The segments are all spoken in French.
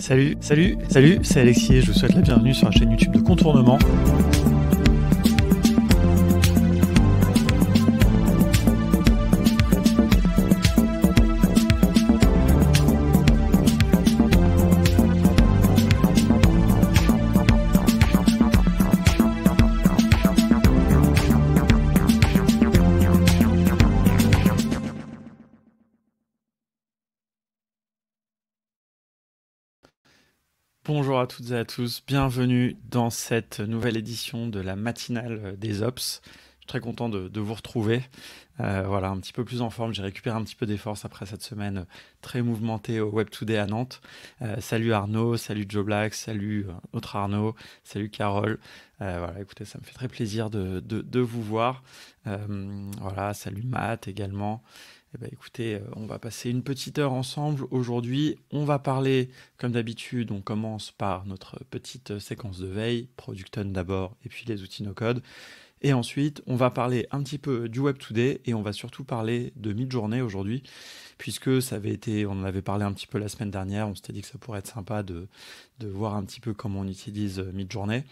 Salut, c'est Alexis et je vous souhaite la bienvenue sur la chaîne YouTube de Contournement. Bonjour à toutes et à tous, bienvenue dans cette nouvelle édition de la matinale des Ops. Je suis très content de vous retrouver. Voilà, un petit peu plus en forme, j'ai récupéré un petit peu des forces après cette semaine très mouvementée au Web Today à Nantes. Salut Arnaud, salut Joe Black, salut autre Arnaud, salut Carole. Voilà, écoutez, ça me fait très plaisir de vous voir. Voilà, salut Matt également. Eh ben, écoutez, on va passer une petite heure ensemble. Aujourd'hui, on va parler, comme d'habitude, on commence par notre petite séquence de veille, Product Hunt d'abord, et puis les outils no-code. Et ensuite, on va parler un petit peu du Web Today, et on va surtout parler de Midjourney aujourd'hui, puisque ça avait été, on en avait parlé un petit peu la semaine dernière, on s'était dit que ça pourrait être sympa de voir un petit peu comment on utilise Midjourney,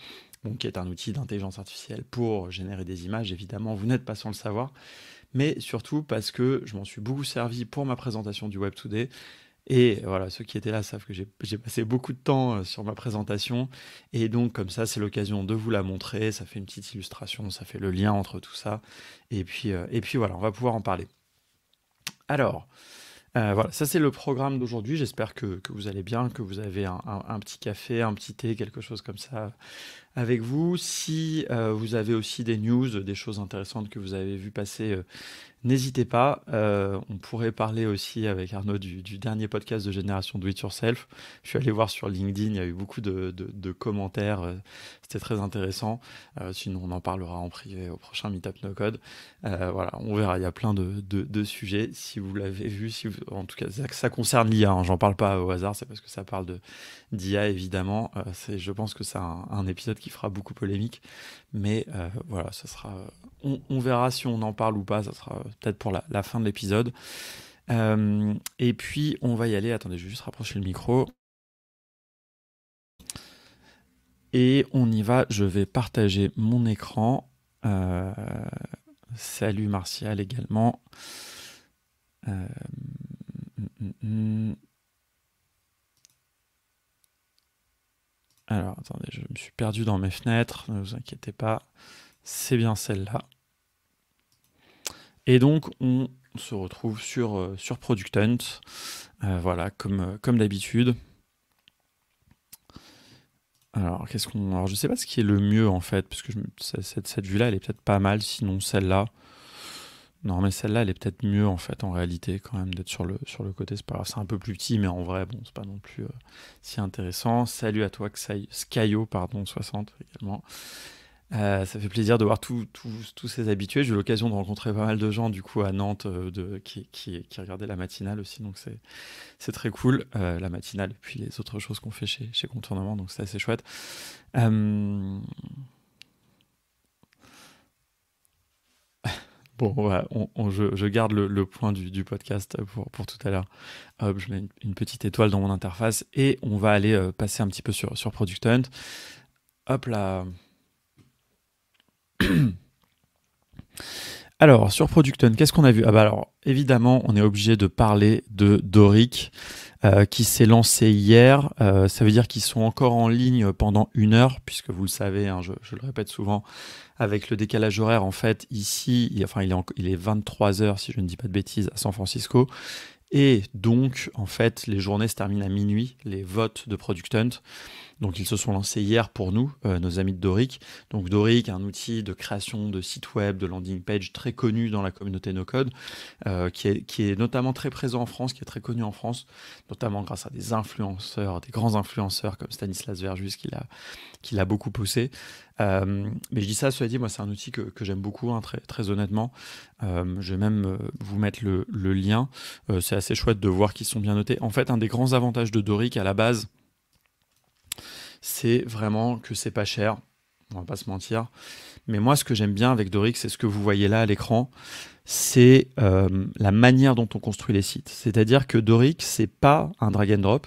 donc, qui est un outil d'intelligence artificielle pour générer des images. Évidemment, vous n'êtes pas sans le savoir. Mais surtout parce que je m'en suis beaucoup servi pour ma présentation du Web Today. Et voilà, ceux qui étaient là savent que j'ai passé beaucoup de temps sur ma présentation. Et donc, comme ça, c'est l'occasion de vous la montrer. Ça fait une petite illustration, ça fait le lien entre tout ça. Et puis voilà, on va pouvoir en parler. Alors, voilà, ça c'est le programme d'aujourd'hui. J'espère que vous allez bien, que vous avez un petit café, un petit thé, quelque chose comme ça avec vous. Si vous avez aussi des news, des choses intéressantes que vous avez vu passer, n'hésitez pas. On pourrait parler aussi avec Arnaud du dernier podcast de Génération Do It Yourself. Je suis allé voir sur LinkedIn, il y a eu beaucoup de commentaires. C'était très intéressant. Sinon, on en parlera en privé au prochain Meetup No Code. Voilà, on verra. Il y a plein de sujets. Si vous l'avez vu, en tout cas, ça concerne l'IA. J'en parle pas au hasard. C'est parce que ça parle d'IA, évidemment. Je pense que c'est un épisode qui fera beaucoup polémique. Mais voilà, ça sera... On verra si on en parle ou pas. Ça sera peut-être pour la fin de l'épisode. Et puis, on va y aller. Attendez, je vais juste rapprocher le micro. Et on y va. Je vais partager mon écran. Salut Martial également. Alors, attendez, je me suis perdu dans mes fenêtres. Ne vous inquiétez pas. C'est bien celle-là. Et donc, on se retrouve sur Product Hunt. Voilà, comme d'habitude. Alors, alors, je sais pas ce qui est le mieux, en fait, parce que cette vue-là, elle est peut-être pas mal, sinon celle-là. Non, mais celle-là, elle est peut-être mieux, en fait, en réalité, quand même, d'être sur le côté. C'est pas grave, c'est un peu plus petit, mais en vrai, bon, c'est pas non plus si intéressant. Salut à toi, Skyo, 60 également. Ça fait plaisir de voir tous ces habitués. J'ai eu l'occasion de rencontrer pas mal de gens, du coup, à Nantes, qui regardaient la matinale aussi, donc c'est très cool, la matinale, et puis les autres choses qu'on fait chez Contournement, donc c'est assez chouette. Bon, ouais, je garde le point du podcast pour tout à l'heure. Hop, je mets une petite étoile dans mon interface et on va aller passer un petit peu sur Product Hunt. Hop là. Alors, sur Product Hunt, qu'est-ce qu'on a vu? Ah bah alors, évidemment, on est obligé de parler de Doric, qui s'est lancé hier. Ça veut dire qu'ils sont encore en ligne pendant 1 heure, puisque vous le savez, hein, je le répète souvent, avec le décalage horaire, en fait, ici, il est 23h, si je ne dis pas de bêtises, à San Francisco. Et donc, en fait, les journées se terminent à minuit, les votes de Product Hunt. Donc, ils se sont lancés hier pour nous, nos amis de Doric. Donc, Doric, un outil de création de sites web, de landing page très connu dans la communauté no-code, qui est notamment très présent en France, qui est très connu en France, notamment grâce à des influenceurs, des grands influenceurs comme Stanislas Verjus, qui l'a beaucoup poussé. Mais je dis ça, cela dit, moi, c'est un outil que j'aime beaucoup, hein, très, très honnêtement. Je vais même vous mettre le lien. C'est assez chouette de voir qu'ils sont bien notés. En fait, un des grands avantages de Doric, à la base, c'est vraiment que c'est pas cher, on va pas se mentir. Mais moi, ce que j'aime bien avec Doric, c'est ce que vous voyez là à l'écran, c'est la manière dont on construit les sites. C'est-à-dire que Doric, c'est pas un drag and drop,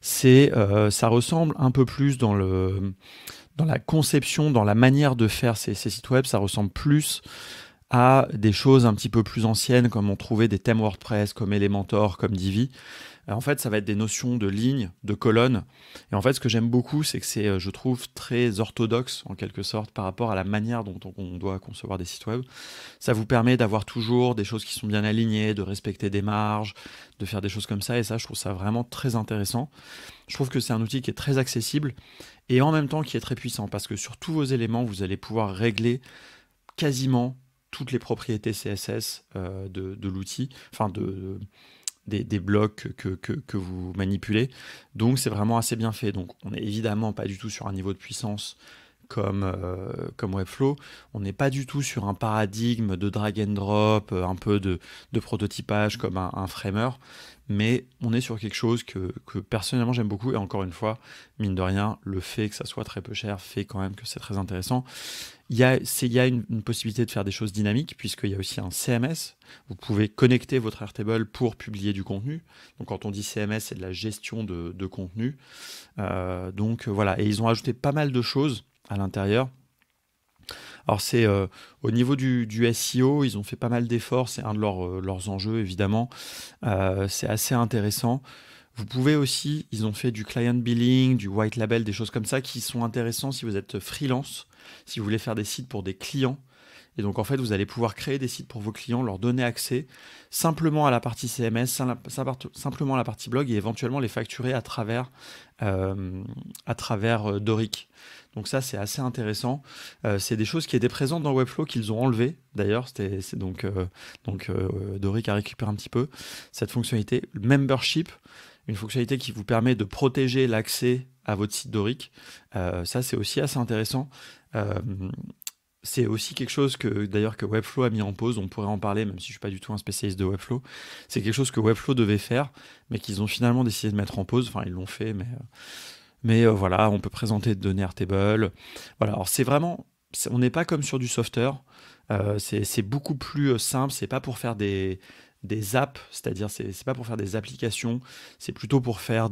ça ressemble un peu plus dans la conception, dans la manière de faire ces sites web, ça ressemble plus à des choses un petit peu plus anciennes, comme on trouvait des thèmes WordPress, comme Elementor, comme Divi. En fait, ça va être des notions de lignes, de colonnes. Et en fait, ce que j'aime beaucoup, c'est que c'est, je trouve, très orthodoxe, en quelque sorte, par rapport à la manière dont on doit concevoir des sites web. Ça vous permet d'avoir toujours des choses qui sont bien alignées, de respecter des marges, de faire des choses comme ça. Et ça, je trouve ça vraiment très intéressant. Je trouve que c'est un outil qui est très accessible et en même temps qui est très puissant, parce que sur tous vos éléments, vous allez pouvoir régler quasiment toutes les propriétés CSS de l'outil, enfin des blocs que vous manipulez. Donc c'est vraiment assez bien fait. Donc on n'est évidemment pas du tout sur un niveau de puissance comme Webflow. On n'est pas du tout sur un paradigme de drag and drop, un peu de prototypage comme un framer, mais on est sur quelque chose que personnellement j'aime beaucoup. Et encore une fois, mine de rien, le fait que ça soit très peu cher fait quand même que c'est très intéressant. Il y a une possibilité de faire des choses dynamiques, puisqu'il y a aussi un CMS. Vous pouvez connecter votre Airtable pour publier du contenu. Donc quand on dit CMS, c'est de la gestion de contenu. Donc voilà, et ils ont ajouté pas mal de choses à l'intérieur. Alors c'est au niveau du SEO, ils ont fait pas mal d'efforts, c'est un de leurs enjeux évidemment. C'est assez intéressant. Vous pouvez aussi, ils ont fait du client billing, du white label, des choses comme ça qui sont intéressants si vous êtes freelance, si vous voulez faire des sites pour des clients. Et donc en fait, vous allez pouvoir créer des sites pour vos clients, leur donner accès simplement à la partie CMS, simplement à la partie blog et éventuellement les facturer à travers Doric. Donc ça, c'est assez intéressant. C'est des choses qui étaient présentes dans Webflow qu'ils ont enlevées. D'ailleurs, Doric a récupéré un petit peu cette fonctionnalité. Membership, une fonctionnalité qui vous permet de protéger l'accès à votre site Doric. Ça, c'est aussi assez intéressant. C'est aussi quelque chose que Webflow a mis en pause. On pourrait en parler, même si je ne suis pas du tout un spécialiste de Webflow. C'est quelque chose que Webflow devait faire, mais qu'ils ont finalement décidé de mettre en pause. Enfin, ils l'ont fait, mais voilà, on peut présenter des données Airtable. Voilà, alors on n'est pas comme sur du software. C'est beaucoup plus simple. C'est pas pour faire des apps, c'est-à-dire c'est pas pour faire des applications. C'est plutôt pour faire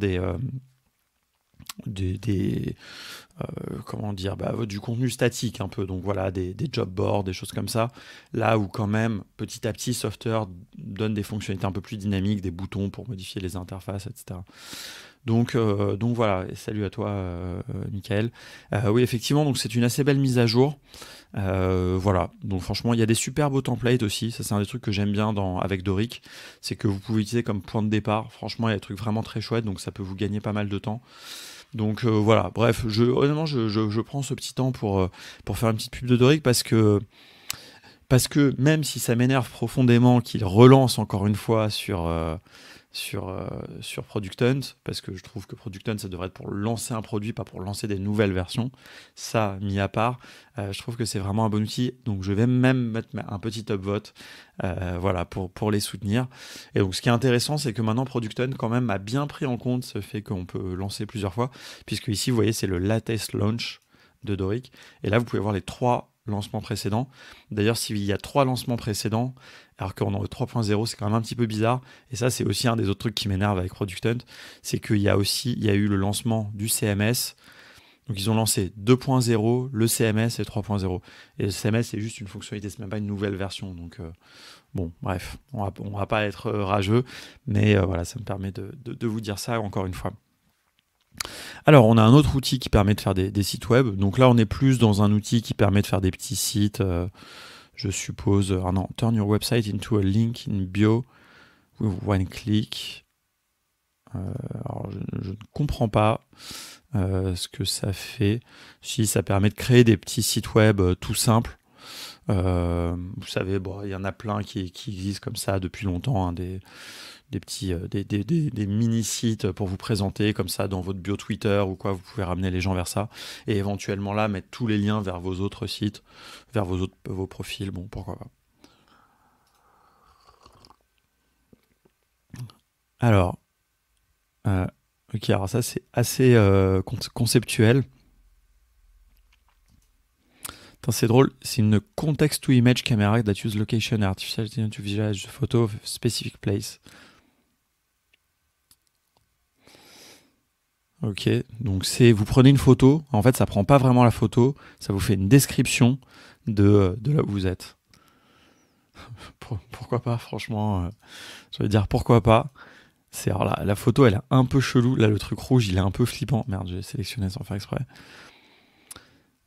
comment dire, du contenu statique un peu, donc voilà, des job boards, des choses comme ça, là où quand même petit à petit Software donne des fonctionnalités un peu plus dynamiques, des boutons pour modifier les interfaces, etc. Donc voilà, et salut à toi Michael. Oui effectivement, donc c'est une assez belle mise à jour. Voilà, donc franchement il y a des super beaux templates aussi, ça c'est un des trucs que j'aime bien avec Doric, c'est que vous pouvez utiliser comme point de départ. Franchement il y a des trucs vraiment très chouettes, donc ça peut vous gagner pas mal de temps. Donc voilà, bref, honnêtement je prends ce petit temps pour faire une petite pub de Doric parce que même si ça m'énerve profondément qu'il relance encore une fois sur Product Hunt, parce que je trouve que Product Hunt ça devrait être pour lancer un produit, pas pour lancer des nouvelles versions. Ça, mis à part, je trouve que c'est vraiment un bon outil. Donc je vais même mettre un petit upvote voilà, pour les soutenir. Et donc ce qui est intéressant, c'est que maintenant Product Hunt quand même a bien pris en compte ce fait qu'on peut lancer plusieurs fois, puisque ici vous voyez c'est le latest launch de Doric. Et là vous pouvez voir les 3 lancements précédents. D'ailleurs, s'il y a 3 lancements précédents, alors qu'on est au 3.0, c'est quand même un petit peu bizarre. Et ça, c'est aussi un des autres trucs qui m'énerve avec Product Hunt, c'est qu'il y a eu le lancement du CMS. Donc ils ont lancé 2.0, le CMS et 3.0. Et le CMS, c'est juste une fonctionnalité, c'est même pas une nouvelle version. Donc bon, bref, on va pas être rageux, mais voilà, ça me permet de vous dire ça encore une fois. Alors, on a un autre outil qui permet de faire des sites web. Donc là, on est plus dans un outil qui permet de faire des petits sites, je suppose. Ah non, turn your website into a link in bio with one click. Alors, je ne comprends pas ce que ça fait. Si ça permet de créer des petits sites web tout simples. Vous savez, bon, il y en a plein qui existent comme ça depuis longtemps, hein, des petits des mini-sites pour vous présenter comme ça dans votre bio Twitter ou quoi, vous pouvez ramener les gens vers ça et éventuellement là mettre tous les liens vers vos autres sites, vers vos profils, bon pourquoi pas. Alors, ok, alors ça c'est assez conceptuel. Attends, c'est drôle, c'est une context to image camera that use location artificial to visualize the photo of a specific place. Ok, donc vous prenez une photo, en fait ça prend pas vraiment la photo, ça vous fait une description de là où vous êtes. Pourquoi pas, franchement, je veux dire pourquoi pas. Alors la photo elle est un peu chelou, là le truc rouge il est un peu flippant, merde j'ai sélectionné sans faire exprès.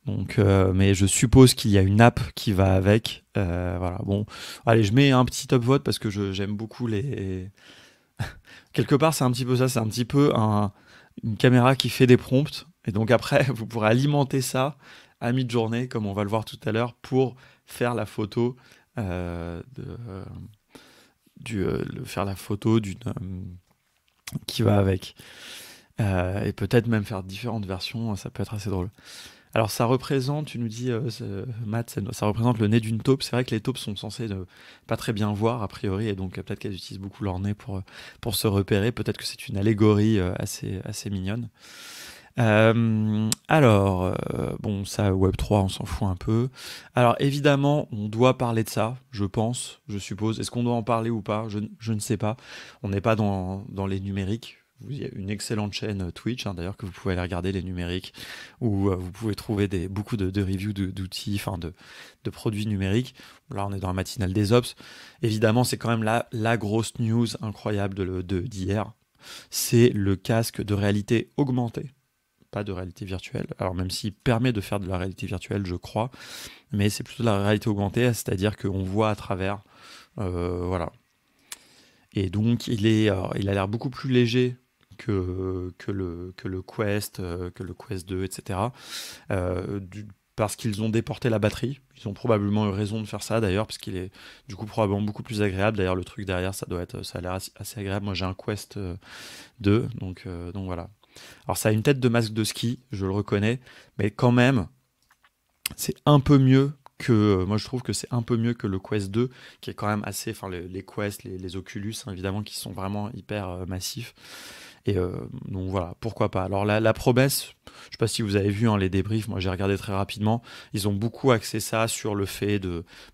Donc, mais je suppose qu'il y a une app qui va avec. Voilà, bon, allez je mets un petit top vote parce que j'aime beaucoup les... Quelque part c'est un petit peu ça, c'est un petit peu une caméra qui fait des prompts, et donc après vous pourrez alimenter ça à mi-journée comme on va le voir tout à l'heure pour faire la photo faire la photo qui va avec. Et peut-être même faire différentes versions, ça peut être assez drôle. Alors ça représente, tu nous dis, Matt, ça représente le nez d'une taupe. C'est vrai que les taupes sont censées ne pas très bien voir, a priori, et donc peut-être qu'elles utilisent beaucoup leur nez pour se repérer. Peut-être que c'est une allégorie assez mignonne. Alors, bon, ça, Web3, on s'en fout un peu. Alors, évidemment, on doit parler de ça, je pense, je suppose. Est-ce qu'on doit en parler ou pas? Je ne sais pas. On n'est pas dans les numériques. Il y a une excellente chaîne Twitch, hein, d'ailleurs, que vous pouvez aller regarder, les numériques, où vous pouvez trouver beaucoup de reviews d'outils, enfin de produits numériques. Là, on est dans la matinale des Ops. Évidemment, c'est quand même la grosse news incroyable d'hier. C'est le casque de réalité augmentée, pas de réalité virtuelle. Alors même s'il permet de faire de la réalité virtuelle, je crois, mais c'est plutôt de la réalité augmentée, c'est-à-dire qu'on voit à travers. Voilà. Et donc il a l'air beaucoup plus léger que le Quest, que le Quest 2, etc. Parce qu'ils ont déporté la batterie. Ils ont probablement eu raison de faire ça d'ailleurs, parce qu'il est du coup probablement beaucoup plus agréable. D'ailleurs, le truc derrière, ça a l'air assez agréable. Moi, j'ai un Quest 2, donc voilà. Alors ça a une tête de masque de ski, je le reconnais, mais quand même, c'est un peu mieux moi je trouve que c'est un peu mieux que le Quest 2, qui est quand même assez, enfin les Quest, les Oculus, hein, évidemment, qui sont vraiment hyper massifs. Et donc voilà, pourquoi pas. Alors la promesse, je sais pas si vous avez vu, hein, les débriefs, moi j'ai regardé très rapidement, ils ont beaucoup axé ça sur le fait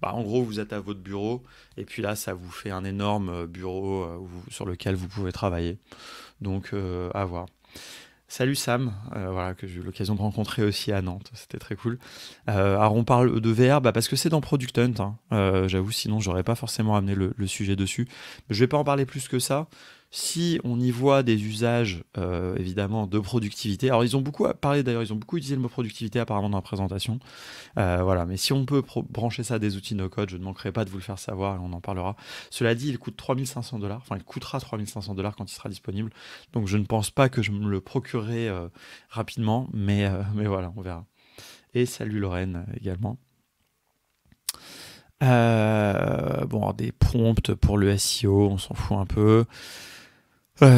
en gros vous êtes à votre bureau, et puis là ça vous fait un énorme bureau sur lequel vous pouvez travailler. Donc à voir. Salut Sam, voilà, que j'ai eu l'occasion de rencontrer aussi à Nantes, c'était très cool. Alors on parle de VR, parce que c'est dans Product Hunt, hein. J'avoue, sinon j'aurais pas forcément amené le sujet dessus. Mais je vais pas en parler plus que ça. Si on y voit des usages, évidemment, de productivité, alors ils ont beaucoup parlé d'ailleurs, ils ont beaucoup utilisé le mot productivité apparemment dans la présentation. Voilà, mais si on peut brancher ça à des outils no-code, je ne manquerai pas de vous le faire savoir et on en parlera. Cela dit, il coûte 3 500 $, enfin il coûtera 3 500 $ quand il sera disponible, donc je ne pense pas que je me le procurerai rapidement, mais voilà, on verra. Et salut Lorraine également. Bon, alors, des prompts pour le SEO, on s'en fout un peu.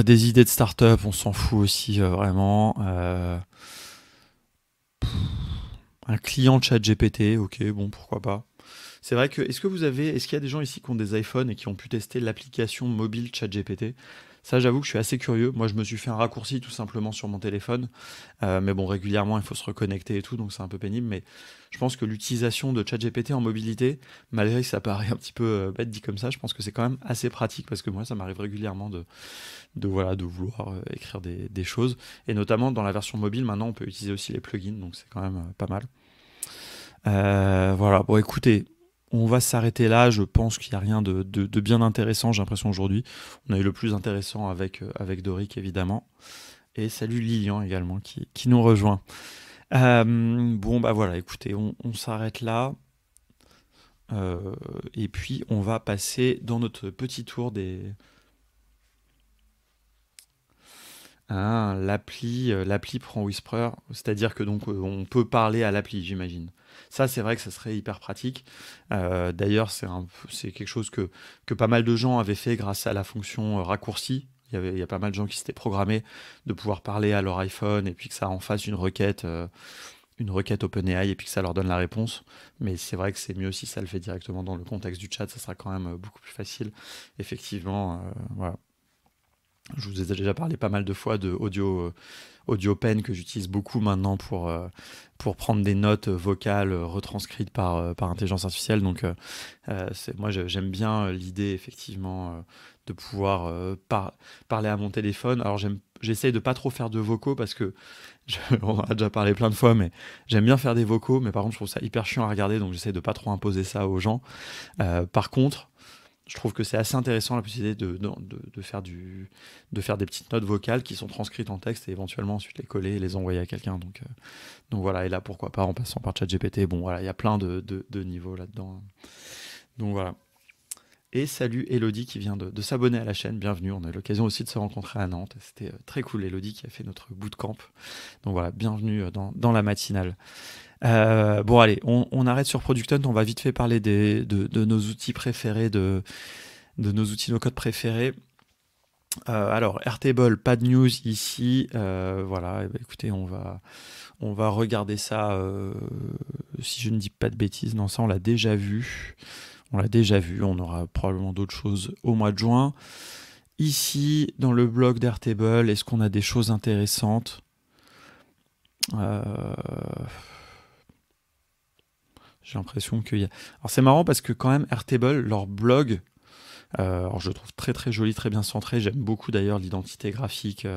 Des idées de start-up, on s'en fout aussi vraiment. Un client de ChatGPT, ok, bon, pourquoi pas. C'est vrai que, est-ce qu'il y a des gens ici qui ont des iPhones et qui ont pu tester l'application mobile ChatGPT? Ça, j'avoue que je suis assez curieux. Moi, je me suis fait un raccourci tout simplement sur mon téléphone. Mais bon, régulièrement, il faut se reconnecter et tout, donc c'est un peu pénible. Mais je pense que l'utilisation de ChatGPT en mobilité, malgré que ça paraît un petit peu bête dit comme ça, je pense que c'est quand même assez pratique parce que moi, ça m'arrive régulièrement de vouloir écrire des choses. Et notamment dans la version mobile, maintenant, on peut utiliser aussi les plugins, donc c'est quand même pas mal. Voilà, bon écoutez, on va s'arrêter là. Je pense qu'il n'y a rien de bien intéressant, j'ai l'impression, aujourd'hui. On a eu le plus intéressant avec Doric, évidemment. Et salut Lilian également qui nous rejoint. Bon, bah voilà, écoutez, on s'arrête là. Et puis, on va passer dans notre petit tour des... Ah, l'appli prend Whisper, c'est-à-dire que donc on peut parler à l'appli, j'imagine. Ça, c'est vrai que ça serait hyper pratique. D'ailleurs, c'est quelque chose que pas mal de gens avaient fait grâce à la fonction raccourci. Il y a pas mal de gens qui s'étaient programmés de pouvoir parler à leur iPhone et puis que ça en fasse une requête OpenAI et puis que ça leur donne la réponse. Mais c'est vrai que c'est mieux si ça le fait directement dans le contexte du chat, ça sera quand même beaucoup plus facile. Effectivement, voilà. Je vous ai déjà parlé pas mal de fois de AudioPen que j'utilise beaucoup maintenant pour prendre des notes vocales retranscrites par intelligence artificielle. Donc, moi, j'aime bien l'idée, effectivement, de pouvoir parler à mon téléphone. Alors, j'essaye de pas trop faire de vocaux parce que on en a déjà parlé plein de fois, mais j'aime bien faire des vocaux, mais par contre je trouve ça hyper chiant à regarder, donc j'essaye de pas trop imposer ça aux gens. Par contre, je trouve que c'est assez intéressant la possibilité de faire des petites notes vocales qui sont transcrites en texte et éventuellement ensuite les coller et les envoyer à quelqu'un. Donc voilà, et là pourquoi pas en passant par ChatGPT. Bon voilà, il y a plein de niveaux là-dedans. Donc voilà. Et salut Elodie qui vient de s'abonner à la chaîne, bienvenue. On a eu l'occasion aussi de se rencontrer à Nantes. C'était très cool, Elodie qui a fait notre bootcamp. Donc voilà, bienvenue dans la matinale. Bon allez, on arrête sur Product Hunt, on va vite fait parler de nos outils préférés, de nos outils no-code préférés. Alors, Airtable, pas de news ici. Voilà, écoutez, on va regarder ça. Si je ne dis pas de bêtises, non, ça on l'a déjà vu. On aura probablement d'autres choses au mois de juin. Ici, dans le blog d'Airtable, est-ce qu'on a des choses intéressantes? J'ai l'impression qu'il y a... Alors c'est marrant parce que quand même, Airtable, leur blog, alors je le trouve très très joli, très bien centré. J'aime beaucoup d'ailleurs l'identité graphique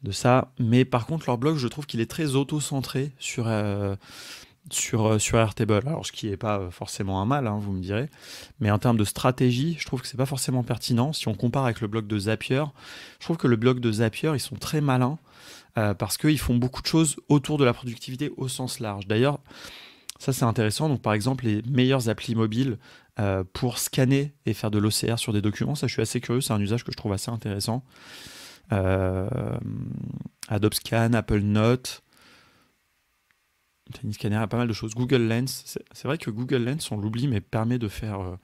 de ça. Mais par contre, leur blog, je trouve qu'il est très auto-centré sur Airtable. Alors, ce qui n'est pas forcément un mal, hein, vous me direz. Mais en termes de stratégie, je trouve que c'est pas forcément pertinent. Si on compare avec le blog de Zapier, je trouve que le blog de Zapier, ils sont très malins parce qu'ils font beaucoup de choses autour de la productivité au sens large. D'ailleurs, ça c'est intéressant. Donc, par exemple, les meilleures applis mobiles pour scanner et faire de l'OCR sur des documents, ça je suis assez curieux. C'est un usage que je trouve assez intéressant. Adobe Scan, Apple Note. Tennis Scanner a pas mal de choses. Google Lens, c'est vrai que Google Lens, on l'oublie, mais permet de faire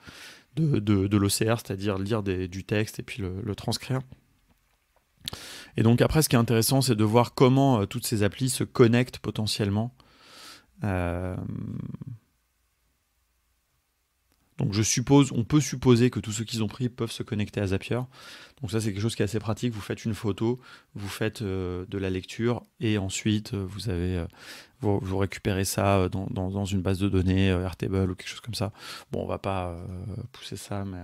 de l'OCR, c'est-à-dire lire du texte et puis le transcrire. Et donc après, ce qui est intéressant, c'est de voir comment toutes ces applis se connectent potentiellement. Donc on peut supposer que tous ceux qu'ils ont pris peuvent se connecter à Zapier. Donc ça c'est quelque chose qui est assez pratique. Vous faites une photo, vous faites de la lecture et ensuite vous récupérez ça dans une base de données, Airtable ou quelque chose comme ça. Bon, on va pas pousser ça, mais...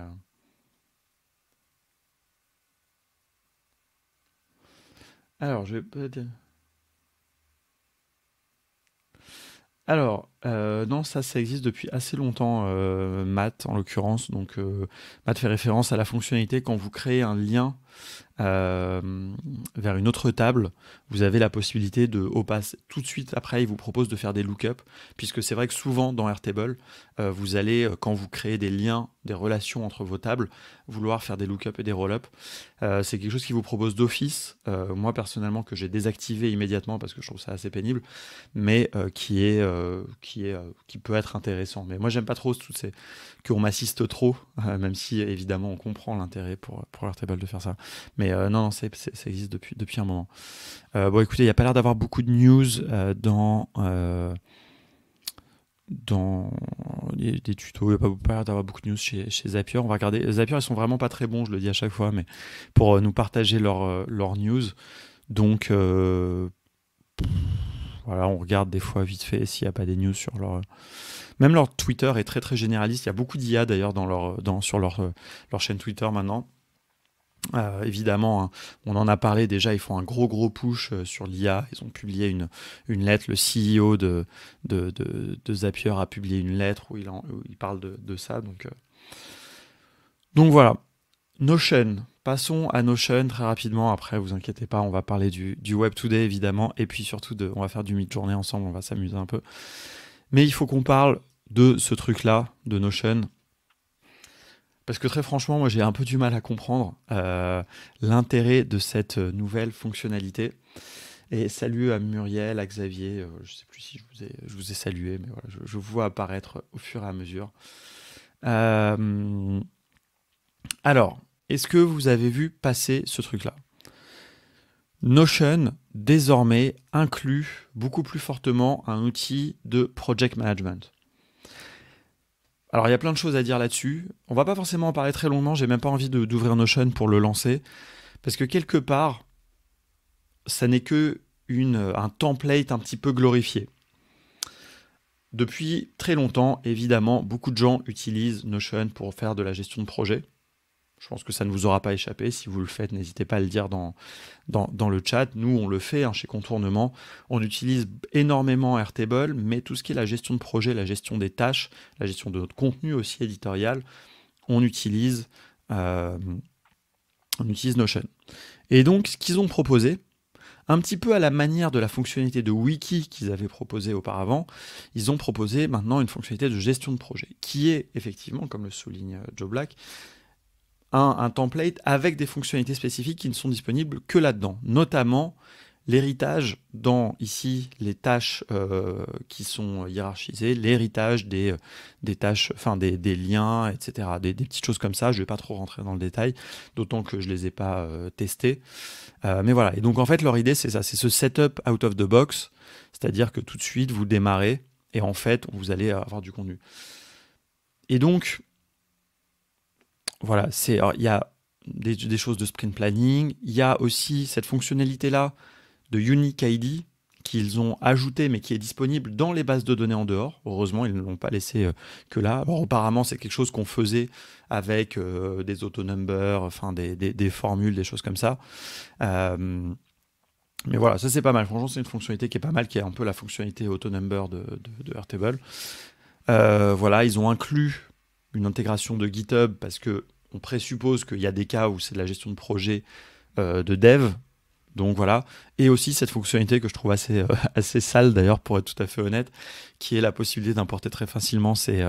Alors, je vais peut-être... Alors, non, ça existe depuis assez longtemps, Math en l'occurrence. Donc, Math fait référence à la fonctionnalité quand vous créez un lien vers une autre table, vous avez la possibilité tout de suite après, il vous propose de faire des lookups, puisque c'est vrai que souvent dans Airtable, vous allez, quand vous créez des liens, des relations entre vos tables, vouloir faire des lookups et des rollups. C'est quelque chose qui vous propose d'office, moi personnellement que j'ai désactivé immédiatement parce que je trouve ça assez pénible, mais qui peut être intéressant. Mais moi j'aime pas trop qu'on m'assiste trop, même si évidemment on comprend l'intérêt pour Airtable de faire ça. Mais non, ça existe depuis un moment. Bon, écoutez, il n'y a pas l'air d'avoir beaucoup de news dans des tutos. Il n'y a pas l'air d'avoir beaucoup de news chez Zapier. On va regarder. Zapier, ils sont vraiment pas très bons, je le dis à chaque fois, mais pour nous partager leurs news. Donc, voilà, on regarde des fois vite fait s'il n'y a pas des news sur leur... Même leur Twitter est très très généraliste. Il y a beaucoup d'IA d'ailleurs sur leur chaîne Twitter maintenant. Évidemment, hein, on en a parlé déjà, ils font un gros push sur l'IA. Ils ont publié une lettre. Le CEO de Zapier a publié une lettre où il parle de ça. Donc voilà. Notion. Passons à Notion très rapidement. Après, vous inquiétez pas, on va parler du Web Today évidemment. Et puis surtout, on va faire du mid-journée ensemble. On va s'amuser un peu. Mais il faut qu'on parle de ce truc-là, de Notion. Parce que très franchement, moi j'ai un peu du mal à comprendre l'intérêt de cette nouvelle fonctionnalité. Et salut à Muriel, à Xavier, je ne sais plus si je vous ai salué, mais voilà, je vous vois apparaître au fur et à mesure. Alors, est-ce que vous avez vu passer ce truc-là? Notion, désormais, inclut beaucoup plus fortement un outil de project management. Alors, il y a plein de choses à dire là-dessus. On va pas forcément en parler très longuement. J'ai même pas envie d'ouvrir Notion pour le lancer. Parce que quelque part, ça n'est que un template un petit peu glorifié. Depuis très longtemps, évidemment, beaucoup de gens utilisent Notion pour faire de la gestion de projet. Je pense que ça ne vous aura pas échappé. Si vous le faites, n'hésitez pas à le dire dans le chat. Nous, on le fait chez Contournement. On utilise énormément Airtable, mais tout ce qui est la gestion de projet, la gestion des tâches, la gestion de notre contenu aussi éditorial, on utilise Notion. Et donc, ce qu'ils ont proposé, un petit peu à la manière de la fonctionnalité de Wiki qu'ils avaient proposé auparavant, ils ont proposé maintenant une fonctionnalité de gestion de projet, qui est effectivement, comme le souligne Joe Black, un template avec des fonctionnalités spécifiques qui ne sont disponibles que là-dedans, notamment l'héritage dans, ici, les tâches qui sont hiérarchisées, l'héritage des tâches, enfin des liens, etc., des petites choses comme ça. Je ne vais pas trop rentrer dans le détail, d'autant que je ne les ai pas testées. Mais voilà, et donc en fait, leur idée, c'est ça, c'est ce setup out of the box, c'est-à-dire que tout de suite, vous démarrez, et en fait, vous allez avoir du contenu. Et donc, voilà, il y a des choses de sprint planning, il y a aussi cette fonctionnalité-là de Unique ID qu'ils ont ajouté, mais qui est disponible dans les bases de données en dehors. Heureusement, ils ne l'ont pas laissé que là. Alors, apparemment, c'est quelque chose qu'on faisait avec des autonumbers, enfin des formules, des choses comme ça. Mais voilà, ça c'est pas mal. Franchement, c'est une fonctionnalité qui est pas mal, qui est un peu la fonctionnalité autonumber de Airtable. Voilà, ils ont inclus une intégration de GitHub parce que on présuppose qu'il y a des cas où c'est de la gestion de projet de dev. Donc voilà, et aussi cette fonctionnalité que je trouve assez sale d'ailleurs, pour être tout à fait honnête, qui est la possibilité d'importer très facilement ces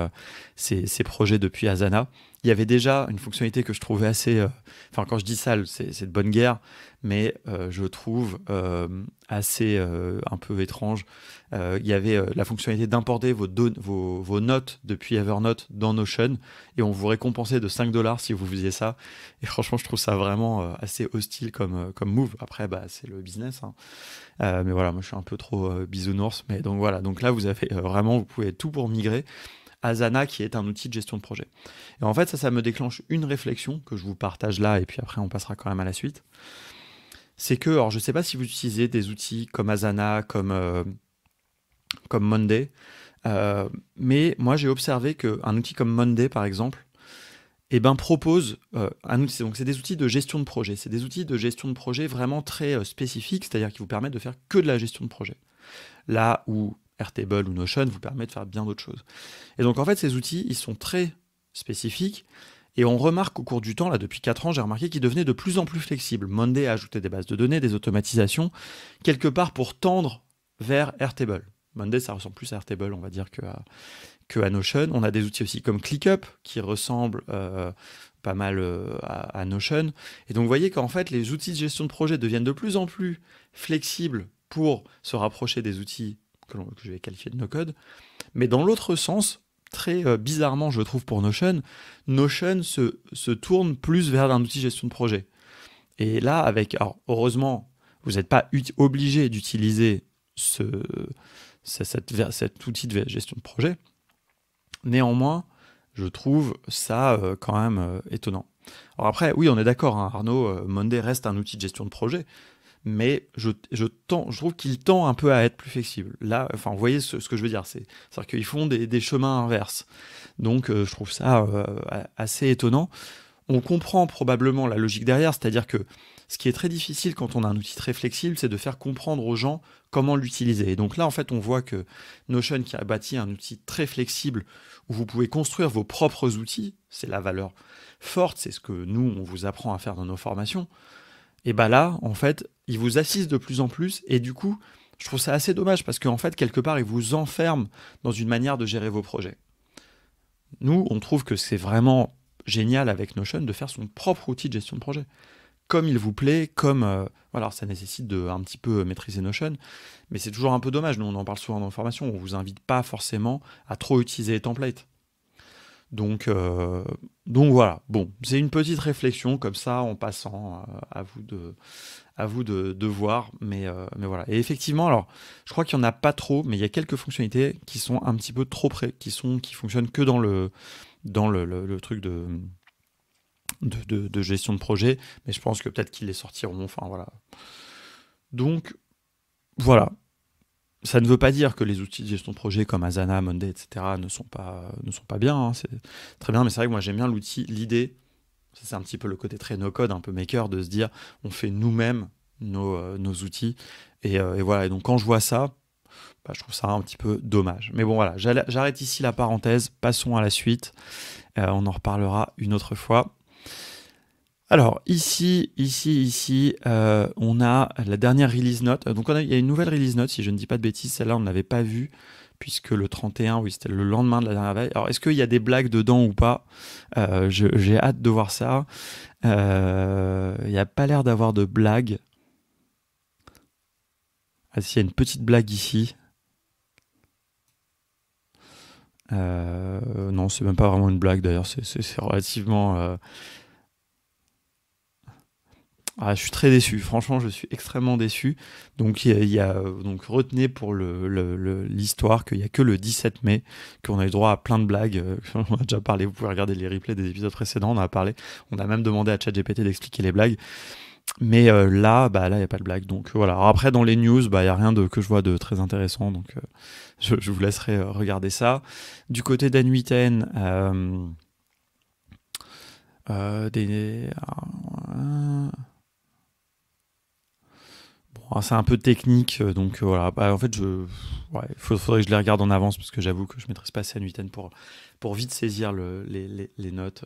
projets depuis Asana. Il y avait déjà une fonctionnalité que je trouvais assez... Enfin, quand je dis sale, c'est de bonne guerre, mais je trouve assez un peu étrange. Il y avait la fonctionnalité d'importer vos notes depuis Evernote dans Notion, et on vous récompensait de 5$ si vous faisiez ça. Et franchement, je trouve ça vraiment assez hostile comme move. Après, c'est le business, hein. Mais voilà, moi je suis un peu trop bisounours. Mais donc voilà, donc là vous avez vraiment, vous pouvez tout pour migrer. Asana qui est un outil de gestion de projet. Et en fait, ça me déclenche une réflexion que je vous partage là, et puis après on passera quand même à la suite. C'est que, alors je ne sais pas si vous utilisez des outils comme Asana, comme Monday, mais moi j'ai observé qu'un outil comme Monday par exemple, propose un outil. Donc c'est des outils de gestion de projet. C'est des outils de gestion de projet vraiment très spécifiques, c'est-à-dire qui vous permettent de faire que de la gestion de projet. Là où Airtable ou Notion vous permet de faire bien d'autres choses. Et donc en fait, ces outils, ils sont très spécifiques, et on remarque au cours du temps, là depuis 4 ans, j'ai remarqué qu'ils devenaient de plus en plus flexibles. Monday a ajouté des bases de données, des automatisations, quelque part pour tendre vers Airtable. Monday, ça ressemble plus à Airtable, on va dire, que à Notion. On a des outils aussi comme ClickUp, qui ressemblent pas mal à Notion. Et donc vous voyez qu'en fait, les outils de gestion de projet deviennent de plus en plus flexibles pour se rapprocher des outils que je vais qualifier de no-code. Mais dans l'autre sens, très bizarrement, je trouve, pour Notion se tourne plus vers un outil de gestion de projet. Et là, alors, heureusement, vous n'êtes pas obligé d'utiliser cet outil de gestion de projet. Néanmoins, je trouve ça quand même étonnant. Alors après, oui, on est d'accord, hein, Arnaud, Monday reste un outil de gestion de projet, mais je trouve qu'il tend un peu à être plus flexible. Là, enfin, vous voyez ce que je veux dire, c'est-à-dire qu'ils font des chemins inverses. Donc, je trouve ça assez étonnant. On comprend probablement la logique derrière, c'est-à-dire que ce qui est très difficile quand on a un outil très flexible, c'est de faire comprendre aux gens comment l'utiliser. Et donc là, en fait, on voit que Notion, qui a bâti un outil très flexible, où vous pouvez construire vos propres outils, c'est la valeur forte, c'est ce que nous, on vous apprend à faire dans nos formations. Et là, en fait, ils vous assistent de plus en plus, et du coup, je trouve ça assez dommage, parce qu'en fait, quelque part, ils vous enferment dans une manière de gérer vos projets. Nous, on trouve que c'est vraiment génial avec Notion de faire son propre outil de gestion de projet. Comme il vous plaît, voilà, ça nécessite de un petit peu maîtriser Notion, mais c'est toujours un peu dommage. Nous, on en parle souvent dans la formation, on ne vous invite pas forcément à trop utiliser les templates. Donc voilà, bon, c'est une petite réflexion comme ça en passant, à vous de voir, mais voilà. Et effectivement, alors, je crois qu'il n'y en a pas trop, mais il y a quelques fonctionnalités qui sont un petit peu trop qui fonctionnent que dans le truc de gestion de projet, mais je pense que peut-être qu'ils les sortiront, enfin voilà. Donc, voilà. Ça ne veut pas dire que les outils de gestion de projet comme Asana, Monday, etc. ne sont pas bien, hein, c'est très bien, mais c'est vrai que moi j'aime bien l'idée Ça, c'est un petit peu le côté très no-code, un peu maker, de se dire on fait nous-mêmes nos outils. Et voilà, et donc quand je vois ça, bah, je trouve ça un petit peu dommage. Mais bon, voilà, j'arrête ici la parenthèse, passons à la suite. On en reparlera une autre fois. Alors, ici, on a la dernière release note. Donc, il y a une nouvelle release note, si je ne dis pas de bêtises. Celle-là, on ne l'avait pas vue, puisque le 31, oui, c'était le lendemain de la dernière veille. Alors, est-ce qu'il y a des blagues dedans ou pas? J'ai hâte de voir ça. Il n'y a pas l'air d'avoir de blagues. Ah, si, il y a une petite blague ici. Non, c'est même pas vraiment une blague, d'ailleurs. C'est relativement... Ah, je suis très déçu. Franchement, je suis extrêmement déçu. Donc, donc retenez pour l'histoire qu'il n'y a que le 17 mai qu'on a eu droit à plein de blagues. On a déjà parlé. Vous pouvez regarder les replays des épisodes précédents. On en a parlé. On a même demandé à ChatGPT d'expliquer les blagues. Mais là, il n'y a pas de blague. Donc voilà. Alors, après, dans les news, il n'y a rien que je vois de très intéressant. Donc, je vous laisserai regarder ça. Du côté d'N8N, bon, c'est un peu technique, donc voilà. Bah, en fait, faudrait que je les regarde en avance parce que j'avoue que je maîtrise pas assez N8N pour vite saisir les notes.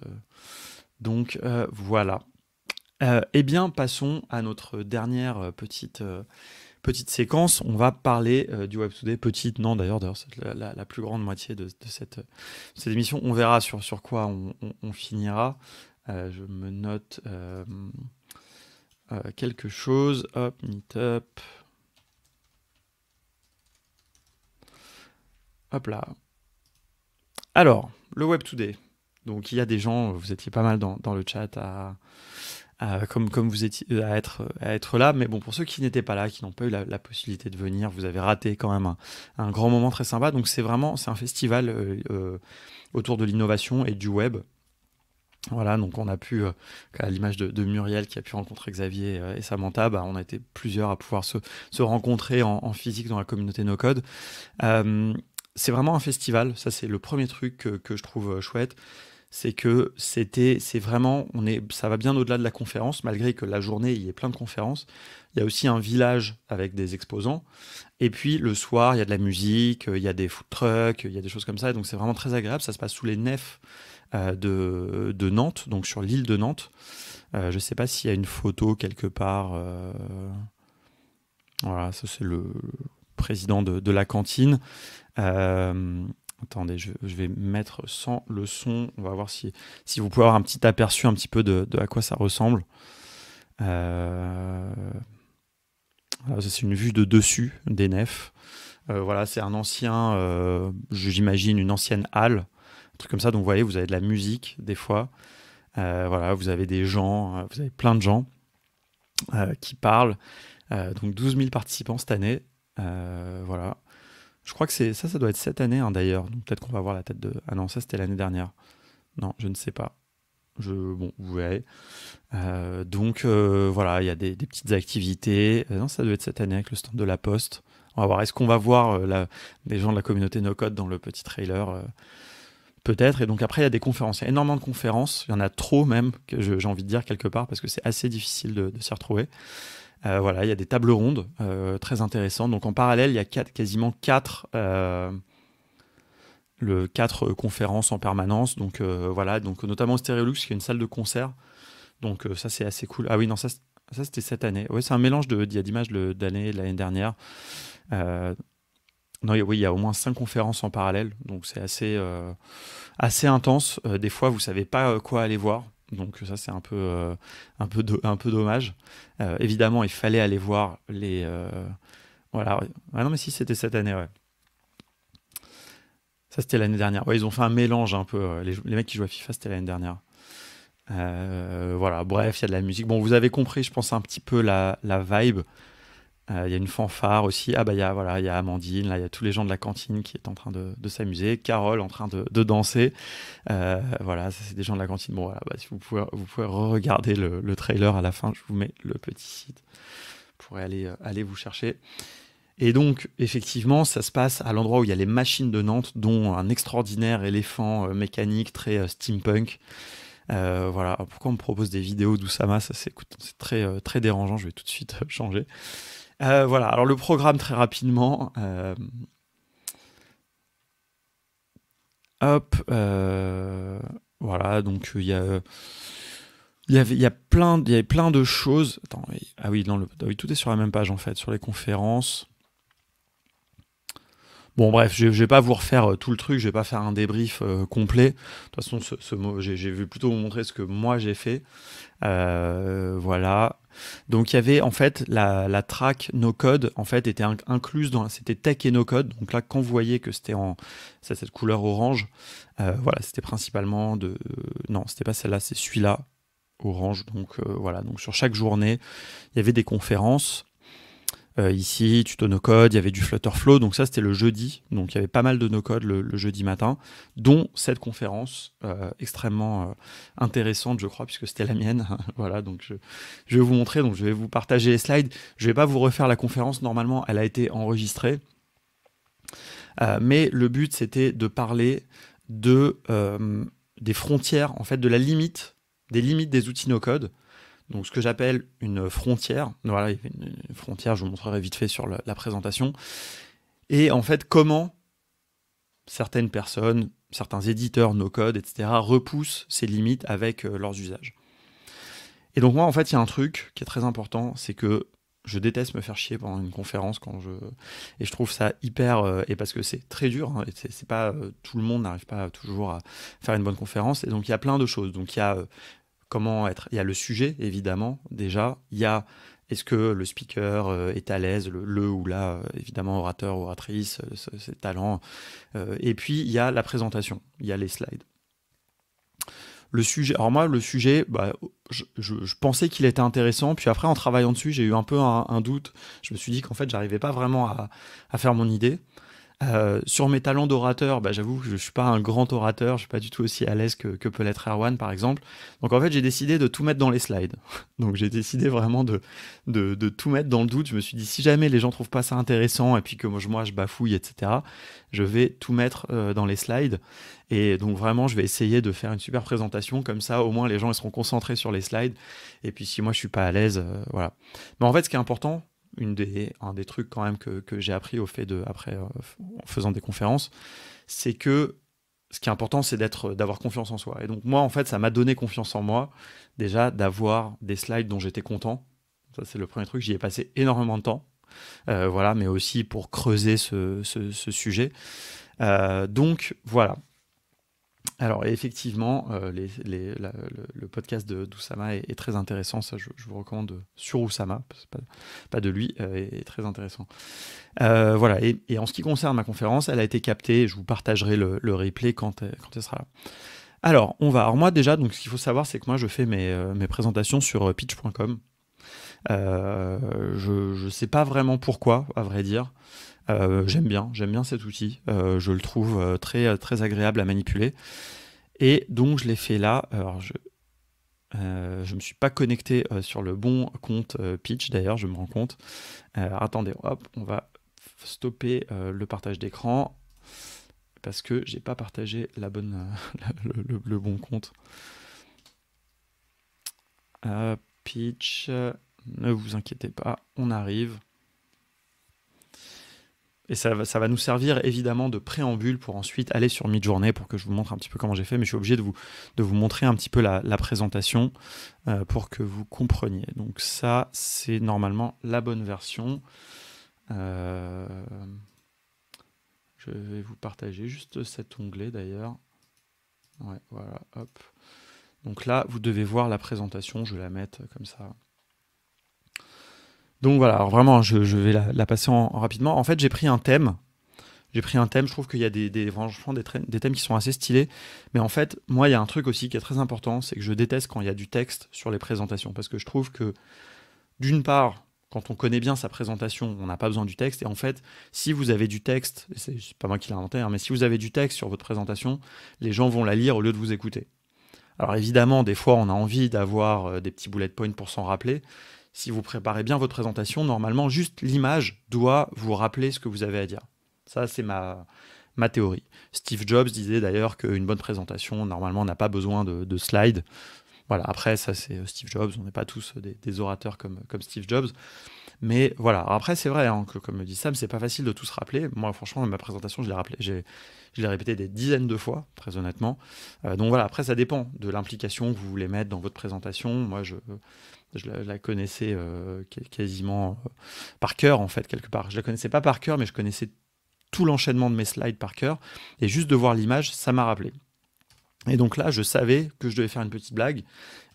Donc voilà. Eh bien, passons à notre dernière petite séquence. On va parler du Web Today. Petite, non, d'ailleurs, c'est la plus grande moitié de cette émission. On verra sur quoi on finira. Je me note quelque chose. Hop, Meetup. Hop là. Alors, le Web Today. Donc, il y a des gens, vous étiez pas mal dans le chat comme vous étiez à être là, mais bon, pour ceux qui n'étaient pas là, qui n'ont pas eu la possibilité de venir, vous avez raté quand même un grand moment très sympa. Donc c'est un festival autour de l'innovation et du web. Voilà, donc on a pu, à l'image de Muriel qui a pu rencontrer Xavier et Samantha, on a été plusieurs à pouvoir se rencontrer en physique dans la communauté No Code. C'est vraiment un festival, ça c'est le premier truc que je trouve chouette. C'est que ça va bien au-delà de la conférence, malgré que la journée, il y ait plein de conférences. Il y a aussi un village avec des exposants. Et puis, le soir, il y a de la musique, il y a des food trucks, il y a des choses comme ça. Et donc, c'est vraiment très agréable. Ça se passe sous les nefs de Nantes, donc sur l'île de Nantes. Je ne sais pas s'il y a une photo quelque part. Voilà, ça, c'est le président de la cantine. Attendez, je vais mettre sans le son. On va voir si vous pouvez avoir un petit aperçu un petit peu de à quoi ça ressemble. Alors ça, c'est une vue de dessus des nefs. Voilà, c'est un ancien, j'imagine, une ancienne halle, un truc comme ça. Donc vous voyez, vous avez de la musique des fois. Voilà, vous avez des gens, vous avez plein de gens qui parlent. Donc 12 000 participants cette année. Voilà. Je crois que ça doit être cette année d'ailleurs. Donc peut-être qu'on va voir la tête de... Ah non, ça c'était l'année dernière. Non, je ne sais pas. Bon, vous verrez. Donc voilà, il y a des petites activités. Non, ça doit être cette année avec le stand de la Poste. On va voir, est-ce qu'on va voir les gens de la communauté No Code dans le petit trailer peut-être. Et donc après, il y a des conférences. Il y a énormément de conférences. Il y en a trop même, que j'ai envie de dire quelque part, parce que c'est assez difficile de s'y retrouver. Voilà, il y a des tables rondes très intéressantes. Donc en parallèle, il y a quasiment quatre conférences en permanence. Donc voilà, donc notamment au Stéréolux, qui est une salle de concert. Donc ça, c'est assez cool. Ah oui, non, ça c'était cette année. Ouais, c'est un mélange d'images de l'année dernière. Non, oui, il y a au moins 5 conférences en parallèle. Donc c'est assez intense. Des fois, vous savez pas quoi aller voir. Donc ça, c'est un peu dommage. Évidemment, il fallait aller voir les... voilà. Ah non, mais si, c'était cette année, ouais. Ça, c'était l'année dernière. Ouais, ils ont fait un mélange un peu. Les mecs qui jouent à FIFA, c'était l'année dernière. Voilà, bref, il y a de la musique. Bon, vous avez compris, je pense, un petit peu la vibe. Il y a une fanfare aussi. Ah bah il y a Amandine, là il y a tous les gens de la cantine qui est en train de s'amuser. Carole en train de danser. Voilà, ça c'est des gens de la cantine. Bon voilà, si vous pouvez regarder le trailer à la fin, je vous mets le petit site. Vous pourrez aller vous chercher. Et donc effectivement, ça se passe à l'endroit où il y a les machines de Nantes, dont un extraordinaire éléphant mécanique très steampunk. Voilà. Alors, pourquoi on me propose des vidéos d'Oussama? Ça, c'est très, très dérangeant. Je vais tout de suite changer. Voilà. Alors, le programme, très rapidement. Hop. Voilà. Donc, il y avait plein de choses. Attends, oui. Ah oui, oui, tout est sur la même page en fait, sur les conférences. Bon, bref, je vais pas vous refaire tout le truc, je vais pas faire un débrief complet. De toute façon, j'ai vu plutôt vous montrer ce que moi j'ai fait. Voilà. Donc il y avait en fait la track no code en fait était incluse c'était tech et no code. Donc là, quand vous voyez que c'était cette couleur orange, voilà, c'était principalement non, c'était pas celle-là, c'est celui-là orange. Donc voilà. Donc sur chaque journée, il y avait des conférences. Ici, tuto no-code, il y avait du Flutterflow, donc ça c'était le jeudi, donc il y avait pas mal de no-code le jeudi matin, dont cette conférence extrêmement intéressante, je crois, puisque c'était la mienne. Voilà, donc je vais vous montrer, donc je vais vous partager les slides. Je vais pas vous refaire la conférence, normalement elle a été enregistrée, mais le but c'était de parler des frontières, en fait, de des limites des outils no-code. Donc ce que j'appelle une frontière, voilà, il y avait une frontière, je vous montrerai vite fait sur la présentation, et en fait comment certaines personnes, certains éditeurs no-code, etc., repoussent ces limites avec leurs usages. Et donc moi en fait il y a un truc qui est très important, c'est que je déteste me faire chier pendant une conférence et je trouve ça hyper et parce que c'est très dur, hein, et c'est pas tout le monde n'arrive pas toujours à faire une bonne conférence, et donc il y a plein de choses. Donc il y a il y a le sujet, évidemment, déjà. Il y a, est-ce que le speaker est à l'aise, ou la, évidemment, orateur, oratrice, ses talents. Et puis, il y a la présentation, il y a les slides. Le sujet, alors moi, le sujet, bah, je pensais qu'il était intéressant, puis après, en travaillant dessus, j'ai eu un peu un doute. Je me suis dit qu'en fait, j'arrivais pas vraiment à faire mon idée. Sur mes talents d'orateur, bah, j'avoue que je ne suis pas un grand orateur, je ne suis pas du tout aussi à l'aise que peut l'être Erwan par exemple. Donc en fait j'ai décidé de tout mettre dans les slides. Donc j'ai décidé vraiment de tout mettre dans le doute. Je me suis dit si jamais les gens ne trouvent pas ça intéressant et puis que moi je bafouille, etc., je vais tout mettre dans les slides. Et donc vraiment je vais essayer de faire une super présentation, comme ça au moins les gens ils seront concentrés sur les slides. Et puis si moi je ne suis pas à l'aise, voilà. Mais en fait ce qui est important, un des trucs quand même que j'ai appris après en faisant des conférences, c'est que ce qui est important, c'est d'avoir confiance en soi. Et donc moi, en fait, ça m'a donné confiance en moi, déjà d'avoir des slides dont j'étais content. Ça, c'est le premier truc. J'y ai passé énormément de temps, voilà, mais aussi pour creuser ce sujet. Donc voilà. Alors effectivement, le podcast d'Oussama est très intéressant, ça je vous recommande sur Oussama, pas de lui, est très intéressant. Voilà, et en ce qui concerne ma conférence, elle a été captée, je vous partagerai le replay quand elle sera là. Alors moi déjà, donc ce qu'il faut savoir, c'est que moi je fais mes présentations sur pitch.com. Je ne sais pas vraiment pourquoi, à vrai dire. J'aime bien cet outil. Je le trouve très, très agréable à manipuler. Et donc, je l'ai fait là. Alors, je ne me suis pas connecté sur le bon compte Pitch, d'ailleurs, je me rends compte. Attendez, hop, on va stopper le partage d'écran parce que j'ai pas partagé le bon compte. Pitch, ne vous inquiétez pas, on arrive. Et ça va nous servir évidemment de préambule pour ensuite aller sur Midjourney pour que je vous montre un petit peu comment j'ai fait, mais je suis obligé de vous montrer un petit peu la présentation pour que vous compreniez. Donc ça, c'est normalement la bonne version. Je vais vous partager juste cet onglet d'ailleurs. Ouais, voilà, hop. Donc là, vous devez voir la présentation, je vais la mettre comme ça. Donc voilà, alors vraiment, je vais la passer rapidement. En fait, j'ai pris un thème. Je trouve qu'il y a franchement des thèmes qui sont assez stylés. Mais en fait, moi, il y a un truc aussi qui est très important, c'est que je déteste quand il y a du texte sur les présentations. Parce que je trouve que, d'une part, quand on connaît bien sa présentation, on n'a pas besoin du texte. Et en fait, si vous avez du texte, et c'est pas moi qui l'ai inventé, hein, mais si vous avez du texte sur votre présentation, les gens vont la lire au lieu de vous écouter. Alors évidemment, des fois, on a envie d'avoir des petits bullet points pour s'en rappeler. Si vous préparez bien votre présentation, normalement, juste l'image doit vous rappeler ce que vous avez à dire. Ça, c'est ma ma théorie. Steve Jobs disait d'ailleurs qu'une bonne présentation, normalement, n'a pas besoin de slides. Voilà, après, ça c'est Steve Jobs, on n'est pas tous des orateurs comme Steve Jobs. Mais voilà, alors après c'est vrai, hein, que, comme le dit Sam, c'est pas facile de tout se rappeler. Moi franchement, ma présentation, je l'ai répété des dizaines de fois, très honnêtement. Donc voilà, après ça dépend de l'implication que vous voulez mettre dans votre présentation. Moi je la connaissais quasiment par cœur en fait, quelque part. Je la connaissais pas par cœur, mais je connaissais tout l'enchaînement de mes slides par cœur. Et juste de voir l'image, ça m'a rappelé. Et donc là, je savais que je devais faire une petite blague.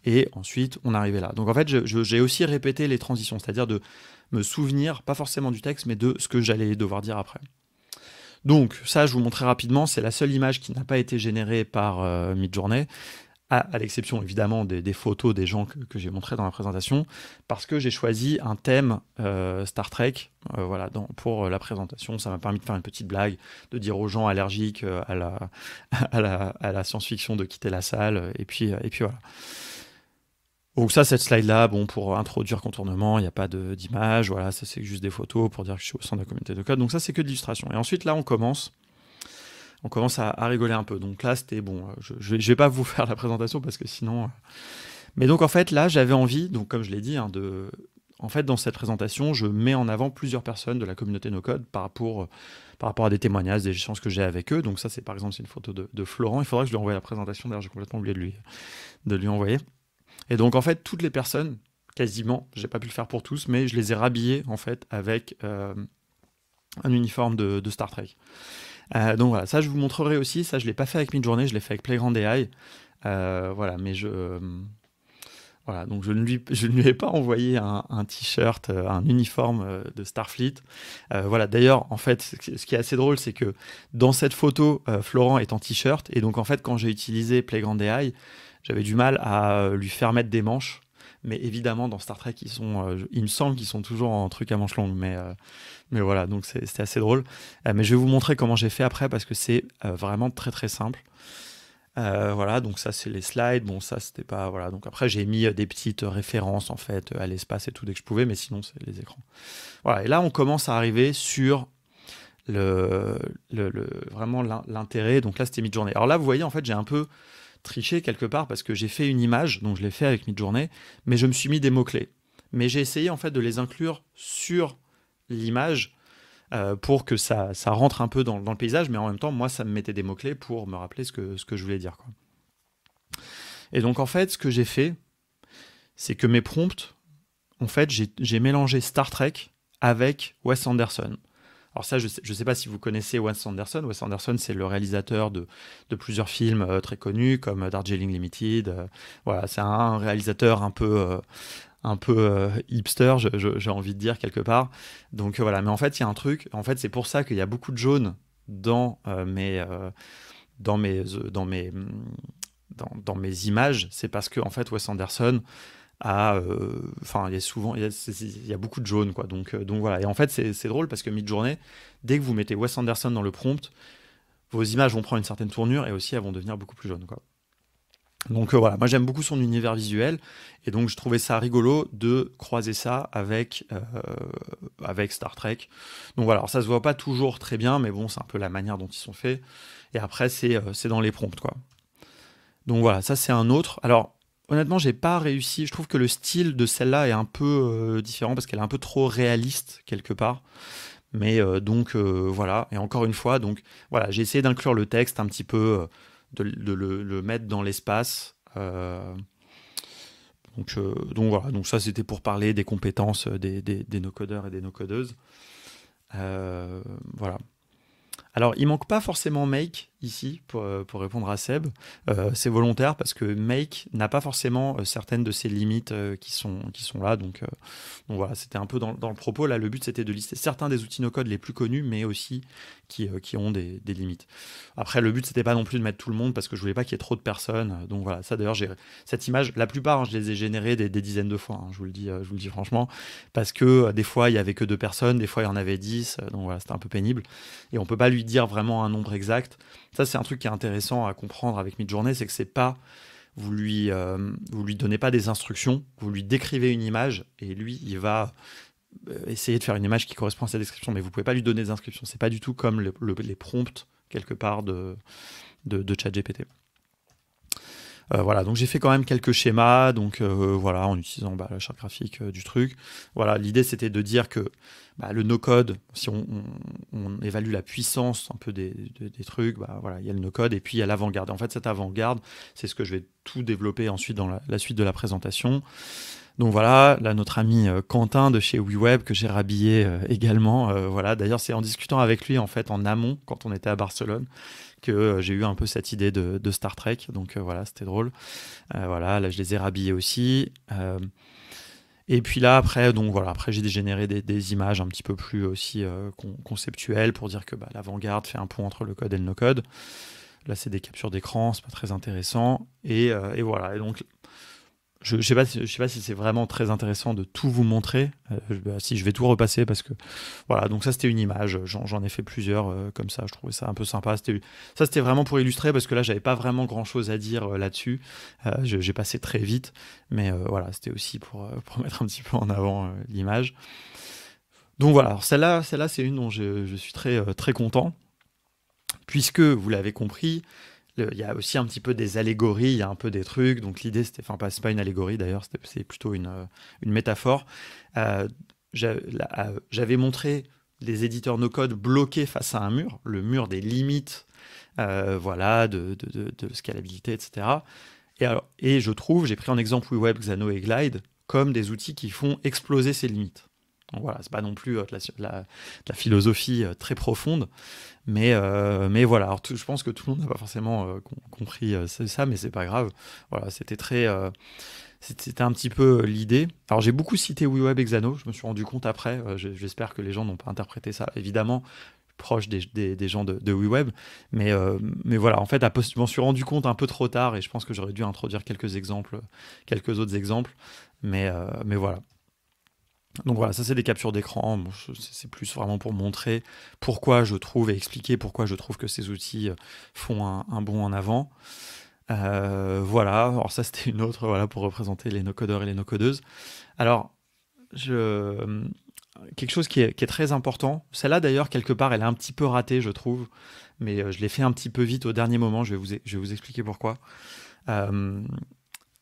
Et ensuite, on arrivait là. Donc en fait, j'ai aussi répété les transitions, c'est-à-dire de me souvenir, pas forcément du texte, mais de ce que j'allais devoir dire après. Donc ça, je vous montrerai rapidement, c'est la seule image qui n'a pas été générée par Midjourney, à l'exception évidemment des photos des gens que j'ai montrées dans la présentation, parce que j'ai choisi un thème Star Trek voilà, pour la présentation. Ça m'a permis de faire une petite blague, de dire aux gens allergiques à la science-fiction de quitter la salle, et puis voilà. Donc ça, cette slide-là, bon, pour introduire contournement, il n'y a pas d'image, voilà, ça c'est juste des photos pour dire que je suis au sein de la communauté de code, donc ça c'est que de l'illustration. Et ensuite là, on commence à rigoler un peu. Donc là, c'était bon, je vais pas vous faire la présentation parce que sinon... Mais donc en fait, là, j'avais envie, donc comme je l'ai dit, hein, en fait, dans cette présentation, je mets en avant plusieurs personnes de la communauté no-code par rapport à des témoignages, des échanges que j'ai avec eux. Donc ça, c'est par exemple, c'est une photo de Florent. Il faudrait que je lui envoie la présentation, d'ailleurs j'ai complètement oublié de lui envoyer. Et donc en fait, toutes les personnes, quasiment, j'ai pas pu le faire pour tous, mais je les ai rhabillées en fait avec un uniforme de Star Trek. Donc voilà, ça je vous montrerai aussi, ça je l'ai pas fait avec Midjourney, je l'ai fait avec Playground AI. Voilà, mais voilà, donc je ne lui ai pas envoyé un t-shirt, un uniforme de Starfleet. Voilà, d'ailleurs, en fait, ce qui est assez drôle, c'est que dans cette photo, Florent est en t-shirt, et donc en fait, quand j'ai utilisé Playground AI, j'avais du mal à lui faire mettre des manches. Mais évidemment, dans Star Trek, il me semble qu'ils sont toujours en truc à manches longues. Mais voilà, donc c'était assez drôle. Mais je vais vous montrer comment j'ai fait après parce que c'est vraiment très très simple. Voilà, donc ça c'est les slides. Bon, ça c'était pas. Voilà, donc après j'ai mis des petites références en fait à l'espace et tout dès que je pouvais, mais sinon c'est les écrans. Voilà, et là on commence à arriver sur vraiment l'intérêt. Donc là c'était Midjourney. Alors là, vous voyez, en fait, j'ai un peu triché quelque part parce que j'ai fait une image, donc je l'ai fait avec Midjourney, mais je me suis mis des mots-clés. Mais j'ai essayé en fait de les inclure sur l'image pour que ça rentre un peu dans le paysage, mais en même temps, moi, ça me mettait des mots-clés pour me rappeler ce que je voulais dire, quoi. Et donc, en fait, ce que j'ai fait, c'est que mes prompts, en fait, j'ai mélangé Star Trek avec Wes Anderson. Alors ça, je sais pas si vous connaissez Wes Anderson. Wes Anderson, c'est le réalisateur de plusieurs films très connus, comme Darjeeling Limited. Voilà, c'est un réalisateur un peu hipster, j'ai envie de dire, quelque part. Donc voilà, mais en fait, il y a un truc. En fait, c'est pour ça qu'il y a beaucoup de jaune dans mes images. C'est parce que, en fait, Wes Anderson enfin, il y a beaucoup de jaune, quoi. Donc voilà. Et en fait, c'est drôle parce que Midjourney, dès que vous mettez Wes Anderson dans le prompt, vos images vont prendre une certaine tournure et aussi elles vont devenir beaucoup plus jaunes, quoi. Donc voilà, moi j'aime beaucoup son univers visuel et donc je trouvais ça rigolo de croiser ça avec Star Trek. Donc voilà, alors ça se voit pas toujours très bien, mais bon, c'est un peu la manière dont ils sont faits. Et après, c'est dans les prompts, quoi. Donc voilà, ça c'est un autre. Alors honnêtement, j'ai pas réussi. Je trouve que le style de celle-là est un peu différent parce qu'elle est un peu trop réaliste quelque part. Mais donc voilà, et encore une fois, donc voilà, j'ai essayé d'inclure le texte un petit peu, de le mettre dans l'espace. Donc voilà, donc ça c'était pour parler des compétences des no-codeurs et des no-codeuses. Voilà. Alors, il manque pas forcément Make ici pour répondre à Seb. C'est volontaire parce que Make n'a pas forcément certaines de ses limites qui sont là. Donc voilà, c'était un peu dans le propos. Là, le but c'était de lister certains des outils no-code les plus connus, mais aussi qui ont des limites. Après, le but c'était pas non plus de mettre tout le monde parce que je voulais pas qu'il y ait trop de personnes. Donc voilà, ça d'ailleurs, cette image, la plupart, hein, je les ai générées des dizaines de fois. Hein, je vous le dis franchement, parce que des fois il y avait que 2 personnes, des fois il y en avait 10. Donc voilà, c'était un peu pénible. Et on peut pas lui dire vraiment un nombre exact. Ça, c'est un truc qui est intéressant à comprendre avec Midjourney, c'est que c'est pas, vous lui donnez pas des instructions, vous lui décrivez une image et lui, il va essayer de faire une image qui correspond à sa description, mais vous pouvez pas lui donner des inscriptions. C'est pas du tout comme les prompts quelque part de ChatGPT. Voilà, donc j'ai fait quand même quelques schémas, donc voilà, en utilisant la charte graphique du truc. Voilà, l'idée c'était de dire que le no-code, si on évalue la puissance un peu des trucs, voilà, il y a le no-code et puis il y a l'avant-garde. En fait, cette avant-garde, c'est ce que je vais tout développer ensuite dans la suite de la présentation. Donc voilà, là notre ami Quentin de chez WeWeb que j'ai rhabillé également. Voilà, d'ailleurs c'est en discutant avec lui en fait en amont quand on était à Barcelone que j'ai eu un peu cette idée de Star Trek. Donc voilà, c'était drôle. Voilà, là je les ai rhabillés aussi. Et puis là après, donc voilà, après j'ai généré des images un petit peu plus aussi conceptuelles pour dire que l'avant-garde fait un pont entre le code et le no-code. Là c'est des captures d'écran, c'est pas très intéressant. Et voilà, et donc je sais pas si c'est vraiment très intéressant de tout vous montrer. Si je vais tout repasser parce que voilà, donc ça c'était une image. J'en ai fait plusieurs comme ça. Je trouvais ça un peu sympa. C'était vraiment pour illustrer parce que là j'avais pas vraiment grand chose à dire là-dessus. J'ai passé très vite, mais voilà, c'était aussi pour mettre un petit peu en avant l'image. Donc voilà, alors celle-là c'est une dont je suis très content puisque vous l'avez compris. Il y a aussi un petit peu des allégories, il y a un peu des trucs. Donc l'idée, c'est pas une allégorie d'ailleurs, c'est plutôt une métaphore. J'avais montré les éditeurs no-code bloqués face à un mur, le mur des limites, voilà, de scalabilité, etc. Et je trouve, j'ai pris en exemple WeWeb, Xano et Glide comme des outils qui font exploser ces limites. Donc voilà, c'est pas non plus de la philosophie très profonde, mais voilà. Alors, je pense que tout le monde n'a pas forcément compris ça, mais c'est pas grave. Voilà, c'était un petit peu l'idée. Alors j'ai beaucoup cité WeWeb et Xano, je me suis rendu compte après. J'espère que les gens n'ont pas interprété ça. Évidemment, proche des gens de WeWeb, mais voilà. En fait, je m'en suis rendu compte un peu trop tard, et je pense que j'aurais dû introduire quelques autres exemples, mais voilà. Donc voilà, ça c'est des captures d'écran. Bon, c'est plus vraiment pour montrer pourquoi je trouve et expliquer pourquoi je trouve que ces outils font un bond en avant. Voilà, alors ça c'était une autre, voilà, pour représenter les no-codeurs et les no-codeuses. Alors, quelque chose qui est très important, celle-là d'ailleurs quelque part elle est un petit peu ratée je trouve, mais je l'ai fait un petit peu vite au dernier moment, je vais vous expliquer pourquoi.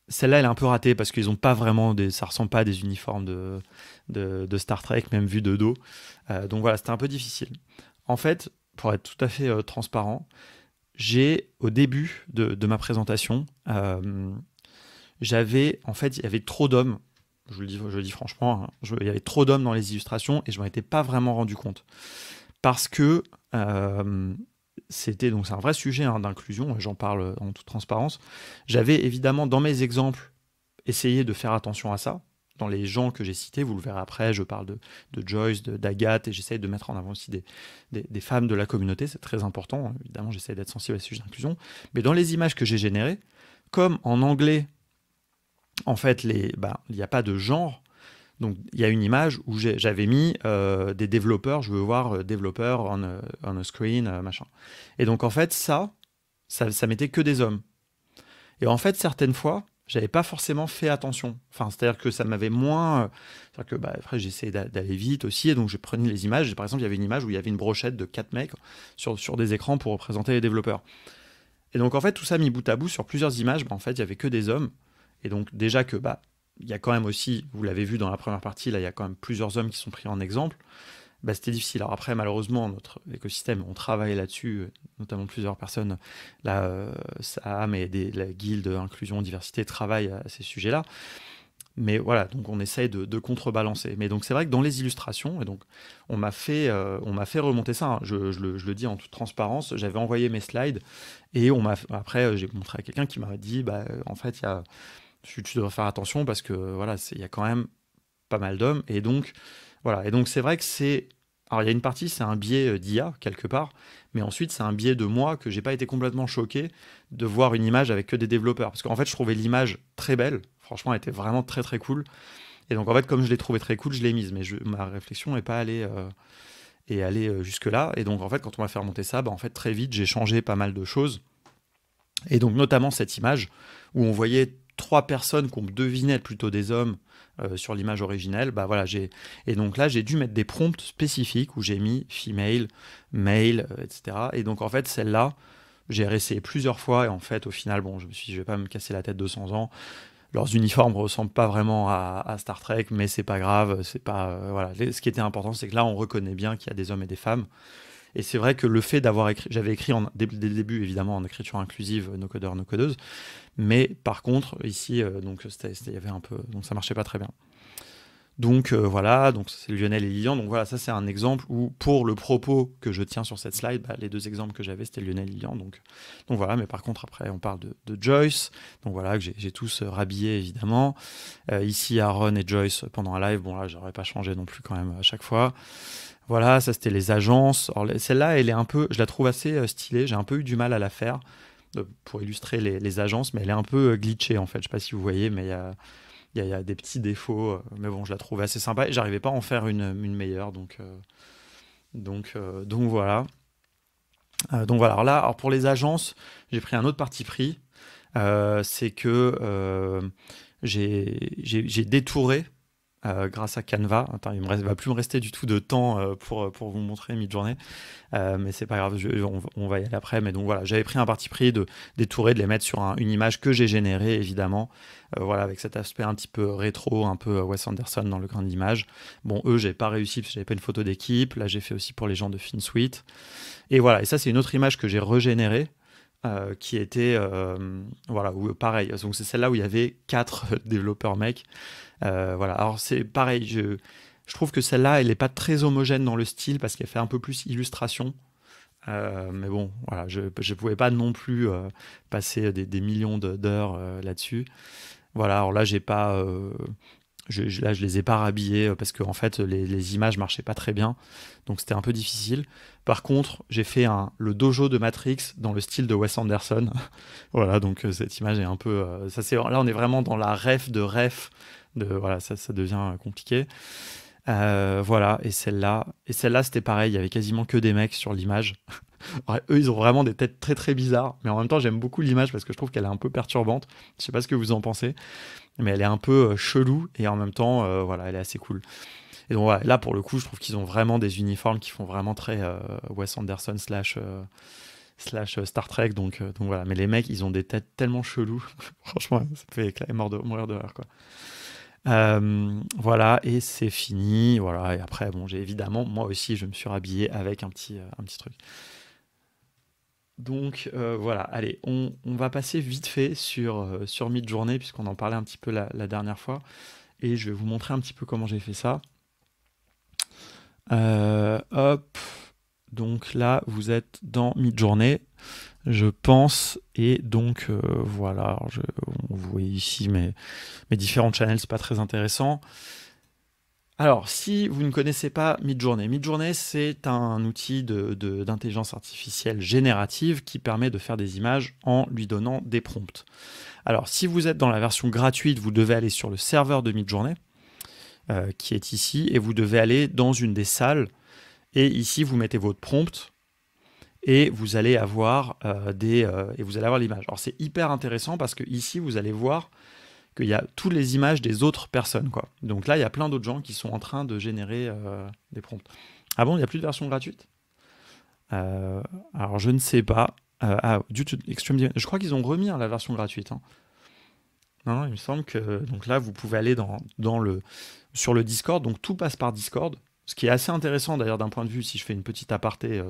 Celle-là, elle est un peu ratée parce qu'ils ont pas vraiment ça ressemble pas à des uniformes de Star Trek, même vu de dos. Donc voilà, c'était un peu difficile. En fait, pour être tout à fait transparent, au début de ma présentation, en fait, il y avait trop d'hommes. Je le dis franchement, hein, il y avait trop d'hommes dans les illustrations et je m'en étais pas vraiment rendu compte. Parce que c'est un vrai sujet d'inclusion, j'en parle en toute transparence. J'avais évidemment dans mes exemples essayé de faire attention à ça. Dans les gens que j'ai cités, vous le verrez après, je parle de Joyce, d'Agathe, et j'essaye de mettre en avant aussi des femmes de la communauté, c'est très important. Évidemment, j'essaie d'être sensible à ce sujet d'inclusion. Mais dans les images que j'ai générées, comme en anglais, en fait, il n'y a pas de genre. Donc, il y a une image où j'avais mis des développeurs, je veux voir développeurs on a screen, machin. Et donc, en fait, ça mettait que des hommes. Et en fait, certaines fois, j'avais pas forcément fait attention. Enfin, c'est-à-dire que ça m'avait moins... c'est-à-dire que, après, j'essayais d'aller vite aussi, et donc je prenais les images. Par exemple, il y avait une image où il y avait une brochette de 4 mecs sur des écrans pour représenter les développeurs. Et donc, en fait, tout ça mis bout à bout sur plusieurs images, en fait, il y avait que des hommes. Et donc, déjà que... il y a quand même aussi, vous l'avez vu dans la première partie, là, il y a quand même plusieurs hommes qui sont pris en exemple. C'était difficile. Alors après, malheureusement, notre écosystème, on travaille là-dessus, notamment plusieurs personnes, là, Sam et la guilde inclusion diversité travaillent à ces sujets-là. Mais voilà, donc on essaye de contrebalancer. Mais donc c'est vrai que dans les illustrations, et donc on m'a fait remonter ça, hein. Je le dis en toute transparence, j'avais envoyé mes slides et après j'ai montré à quelqu'un qui m'a dit, en fait, tu devrais faire attention parce que voilà, il y a quand même pas mal d'hommes. Et donc, voilà. Et donc, c'est vrai que alors, il y a une partie, c'est un biais d'IA, quelque part. Mais ensuite, c'est un biais de moi que j'ai pas été complètement choqué de voir une image avec que des développeurs. Parce qu'en fait, je trouvais l'image très belle. Franchement, elle était vraiment très, très cool. Et donc, en fait, comme je l'ai trouvée très cool, je l'ai mise. Mais ma réflexion n'est pas allée jusque-là. Et donc, en fait, quand on m'a fait remonter ça, en fait, très vite, j'ai changé pas mal de choses. Et donc, notamment cette image où on voyait 3 personnes qu'on devinait être plutôt des hommes sur l'image originelle, bah voilà, et donc là j'ai dû mettre des prompts spécifiques où j'ai mis female, male, etc. Et donc en fait celle-là, j'ai réessayé plusieurs fois et en fait au final, bon, je me suis dit, je vais pas me casser la tête 200 ans. Leurs uniformes ressemblent pas vraiment à Star Trek, mais c'est pas grave, c'est pas voilà. Ce qui était important, c'est que là on reconnaît bien qu'il y a des hommes et des femmes. Et c'est vrai que le fait d'avoir écrit, j'avais écrit dès le début évidemment en écriture inclusive, no codeur, no codeuse, mais par contre ici donc il y avait un peu, donc ça marchait pas très bien. Donc voilà, donc c'est Lionel et Lilian. Donc voilà, ça c'est un exemple où pour le propos que je tiens sur cette slide, bah, les 2 exemples que j'avais c'était Lionel et Lilian. Donc voilà, mais par contre après on parle de Joyce. Donc voilà, que j'ai tous rhabillé évidemment. Ici Aaron et Joyce pendant un live. Bon là j'aurais pas changé non plus quand même à chaque fois. Voilà, ça c'était les agences. Alors celle-là elle est un peu, je la trouve assez stylée. J'ai un peu eu du mal à la faire pour illustrer les agences, mais elle est un peu glitchée en fait. Je sais pas si vous voyez, mais il y a des petits défauts, mais bon, je la trouvais assez sympa et j'arrivais pas à en faire une meilleure, donc voilà. Donc voilà, alors pour les agences, j'ai pris un autre parti pris, c'est que j'ai détouré grâce à Canva. Attends, va plus me rester du tout de temps pour vous montrer Midjourney, mais c'est pas grave, on va y aller après. Mais donc voilà, j'avais pris un parti pris de détourer, de les mettre sur une image que j'ai générée évidemment, voilà, avec cet aspect un petit peu rétro, un peu Wes Anderson dans le grain de l'image. Bon, eux, j'ai pas réussi parce que j'avais pas une photo d'équipe. Là, j'ai fait aussi pour les gens de FinSuite. Et voilà, et ça, c'est une autre image que j'ai régénérée. Qui était voilà, où, pareil, donc c'est celle-là où il y avait 4 développeurs mecs. Voilà, alors c'est pareil, je trouve que celle-là elle n'est pas très homogène dans le style parce qu'elle fait un peu plus illustration, mais bon voilà, je pouvais pas non plus passer des millions d'heures là-dessus. Voilà, alors là j'ai pas là, je les ai pas rhabillés parce que en fait les images marchaient pas très bien, donc c'était un peu difficile. Par contre, j'ai fait le dojo de Matrix dans le style de Wes Anderson. Voilà, donc cette image est un peu, là on est vraiment dans la ref de ref, voilà, ça devient compliqué. Voilà, et celle-là c'était pareil, il y avait quasiment que des mecs sur l'image. Eux, ils ont vraiment des têtes très très bizarres, mais en même temps, j'aime beaucoup l'image parce que je trouve qu'elle est un peu perturbante. Je sais pas ce que vous en pensez, mais elle est un peu chelou et en même temps, voilà, elle est assez cool. Et donc voilà, là pour le coup, je trouve qu'ils ont vraiment des uniformes qui font vraiment très Wes Anderson slash Star Trek, donc voilà. Mais les mecs, ils ont des têtes tellement cheloues, franchement, ça me fait mourir de rire, quoi. Voilà, et c'est fini, voilà. Et après, bon, j'ai évidemment, moi aussi, je me suis rhabillé avec un petit truc. Donc voilà, allez, on va passer vite fait sur Midjourney, puisqu'on en parlait un petit peu la dernière fois, et je vais vous montrer un petit peu comment j'ai fait ça. Hop, donc là, vous êtes dans Midjourney, je pense, et donc voilà, alors vous voyez ici mes différents channels, c'est pas très intéressant. Alors, si vous ne connaissez pas Midjourney, Midjourney c'est un outil d'intelligence artificielle générative qui permet de faire des images en lui donnant des prompts. Alors, si vous êtes dans la version gratuite, vous devez aller sur le serveur de Midjourney, qui est ici, et vous devez aller dans une des salles, et ici vous mettez votre prompt, et vous allez avoir l'image. Alors c'est hyper intéressant parce que ici vous allez voir qu'il y a toutes les images des autres personnes, quoi. Donc là il y a plein d'autres gens qui sont en train de générer des prompts. Ah bon, il n'y a plus de version gratuite? Alors je ne sais pas. Due to Extreme, je crois qu'ils ont remis la version gratuite, hein. Non, il me semble que donc là vous pouvez aller sur le Discord, donc tout passe par Discord. Ce qui est assez intéressant d'ailleurs d'un point de vue, si je fais une petite aparté,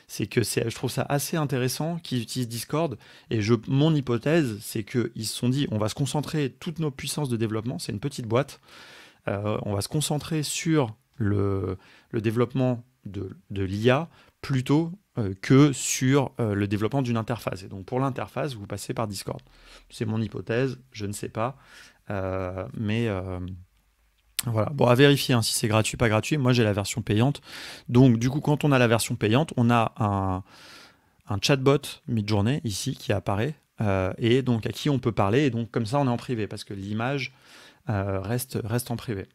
c'est que je trouve ça assez intéressant qu'ils utilisent Discord. Et mon hypothèse, c'est qu'ils se sont dit, on va se concentrer, toutes nos puissances de développement, c'est une petite boîte, on va se concentrer sur le développement de l'IA plutôt que sur le développement d'une interface. Et donc pour l'interface, vous passez par Discord. C'est mon hypothèse, je ne sais pas, mais voilà, bon, à vérifier hein, si c'est gratuit, pas gratuit. Moi, j'ai la version payante. Donc, du coup, quand on a la version payante, on a un chatbot Midjourney ici qui apparaît et donc à qui on peut parler. Et donc, comme ça, on est en privé parce que l'image reste en privé.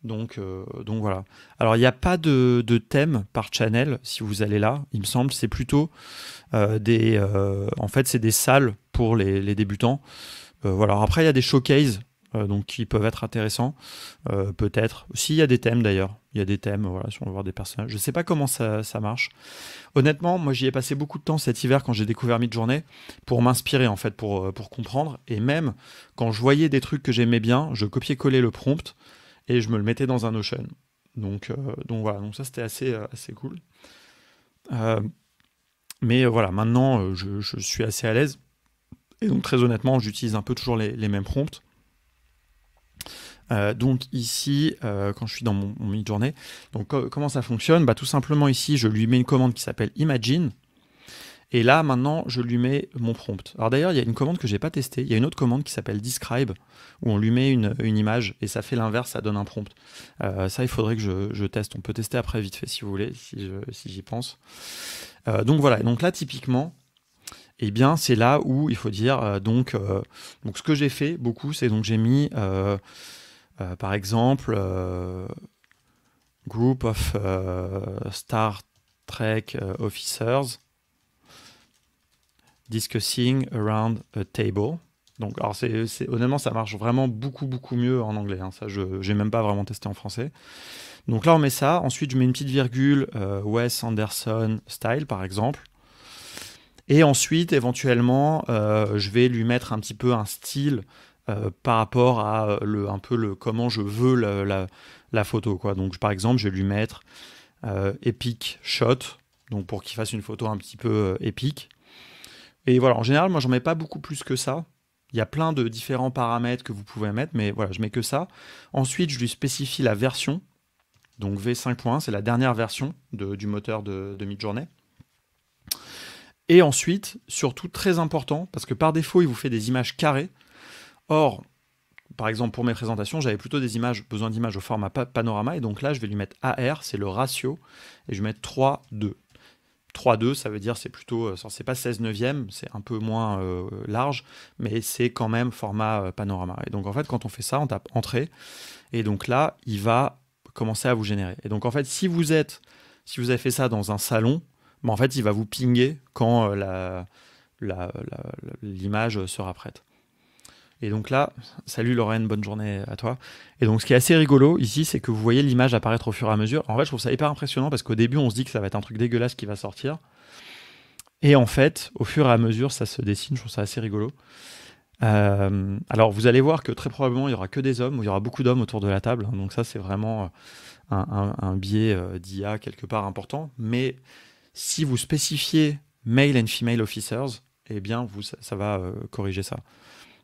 Donc voilà. Alors, il n'y a pas de thème par channel si vous allez là. Il me semble, c'est plutôt en fait, c'est des salles pour les débutants. Voilà. Après, il y a des showcases donc qui peuvent être intéressants, peut-être. S'il y a des thèmes d'ailleurs, il y a des thèmes, voilà, si on veut voir des personnages. Je ne sais pas comment ça marche. Honnêtement, moi j'y ai passé beaucoup de temps cet hiver quand j'ai découvert Midjourney pour m'inspirer en fait, pour comprendre. Et même quand je voyais des trucs que j'aimais bien, je copiais-collais le prompt et je me le mettais dans un Notion. Donc voilà, donc ça c'était assez cool. Euh, mais voilà, maintenant je suis assez à l'aise. Et donc très honnêtement, j'utilise un peu toujours les mêmes prompts. Donc ici, quand je suis dans mon Midjourney, donc comment ça fonctionne? Bah, tout simplement ici, je lui mets une commande qui s'appelle Imagine. Et là, maintenant, je lui mets mon prompt. Alors d'ailleurs, il y a une commande que j'ai pas testée. Il y a une autre commande qui s'appelle Describe, où on lui met une image et ça fait l'inverse, ça donne un prompt. Ça, il faudrait que je teste. On peut tester après vite fait si vous voulez, si j'y pense. Donc voilà, donc là, typiquement, eh bien, c'est là où il faut dire, donc ce que j'ai fait beaucoup, c'est donc j'ai mis, par exemple, Group of Star Trek Officers discussing around a table. Donc, alors honnêtement, ça marche vraiment beaucoup mieux en anglais. Hein. Ça, j'ai même pas vraiment testé en français. Donc là, on met ça. Ensuite, je mets une petite virgule, Wes Anderson style, par exemple. Et ensuite, éventuellement, je vais lui mettre un petit peu un style par rapport à comment je veux la photo, quoi. Donc, par exemple, je vais lui mettre Epic Shot, donc pour qu'il fasse une photo un petit peu épique. Et voilà, en général, moi, j'en mets pas beaucoup plus que ça. Il y a plein de différents paramètres que vous pouvez mettre, mais voilà, je mets que ça. Ensuite, je lui spécifie la version. Donc V5.1, c'est la dernière version du moteur de Midjourney. Et ensuite, surtout très important, parce que par défaut, il vous fait des images carrées. Or, par exemple, pour mes présentations, j'avais plutôt besoin d'images au format panorama, et donc là, je vais lui mettre AR, c'est le ratio, et je vais mettre 3:2. 3:2, ça veut dire c'est plutôt, c'est pas 16 neuvième, c'est un peu moins large, mais c'est quand même format panorama. Et donc en fait, quand on fait ça, on tape Entrée, et donc là, il va commencer à vous générer. Et donc en fait, si vous avez fait ça dans un salon, bah, en fait, il va vous pinguer quand l'image sera prête. Et donc là, salut Lorraine, bonne journée à toi. Et donc ce qui est assez rigolo ici, c'est que vous voyez l'image apparaître au fur et à mesure. En fait, je trouve ça hyper impressionnant parce qu'au début, on se dit que ça va être un truc dégueulasse qui va sortir. Et en fait, au fur et à mesure, ça se dessine. Je trouve ça assez rigolo. Alors, vous allez voir que très probablement, il n'y aura que des hommes, ou il y aura beaucoup d'hommes autour de la table. Donc ça, c'est vraiment un biais d'IA quelque part important. Mais si vous spécifiez male and female officers, eh bien, ça va corriger ça.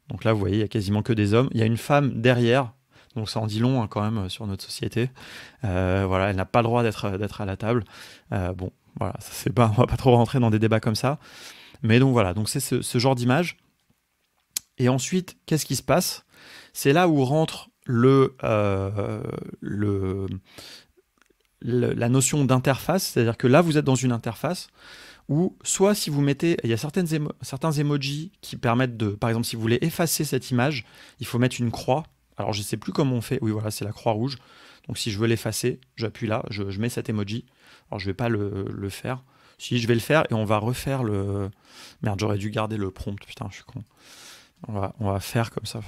Donc là, vous voyez, il n'y a quasiment que des hommes. Il y a une femme derrière, donc ça en dit long hein, quand même sur notre société. Voilà, elle n'a pas le droit d'être à la table. Bon, voilà, on va pas trop rentrer dans des débats comme ça. Mais donc voilà, donc c'est ce genre d'image. Et ensuite, qu'est-ce qui se passe? C'est là où rentre la notion d'interface, c'est-à-dire que là, vous êtes dans une interface où soit si vous mettez, il y a certains emojis qui permettent de, par exemple, si vous voulez effacer cette image, il faut mettre une croix. Alors je ne sais plus comment on fait. Oui, voilà, c'est la croix rouge. Donc si je veux l'effacer, j'appuie là, je mets cet emoji. Alors je ne vais pas le faire. Si, je vais le faire et on va refaire le... Merde, j'aurais dû garder le prompt. Putain, je suis con. On va faire comme ça.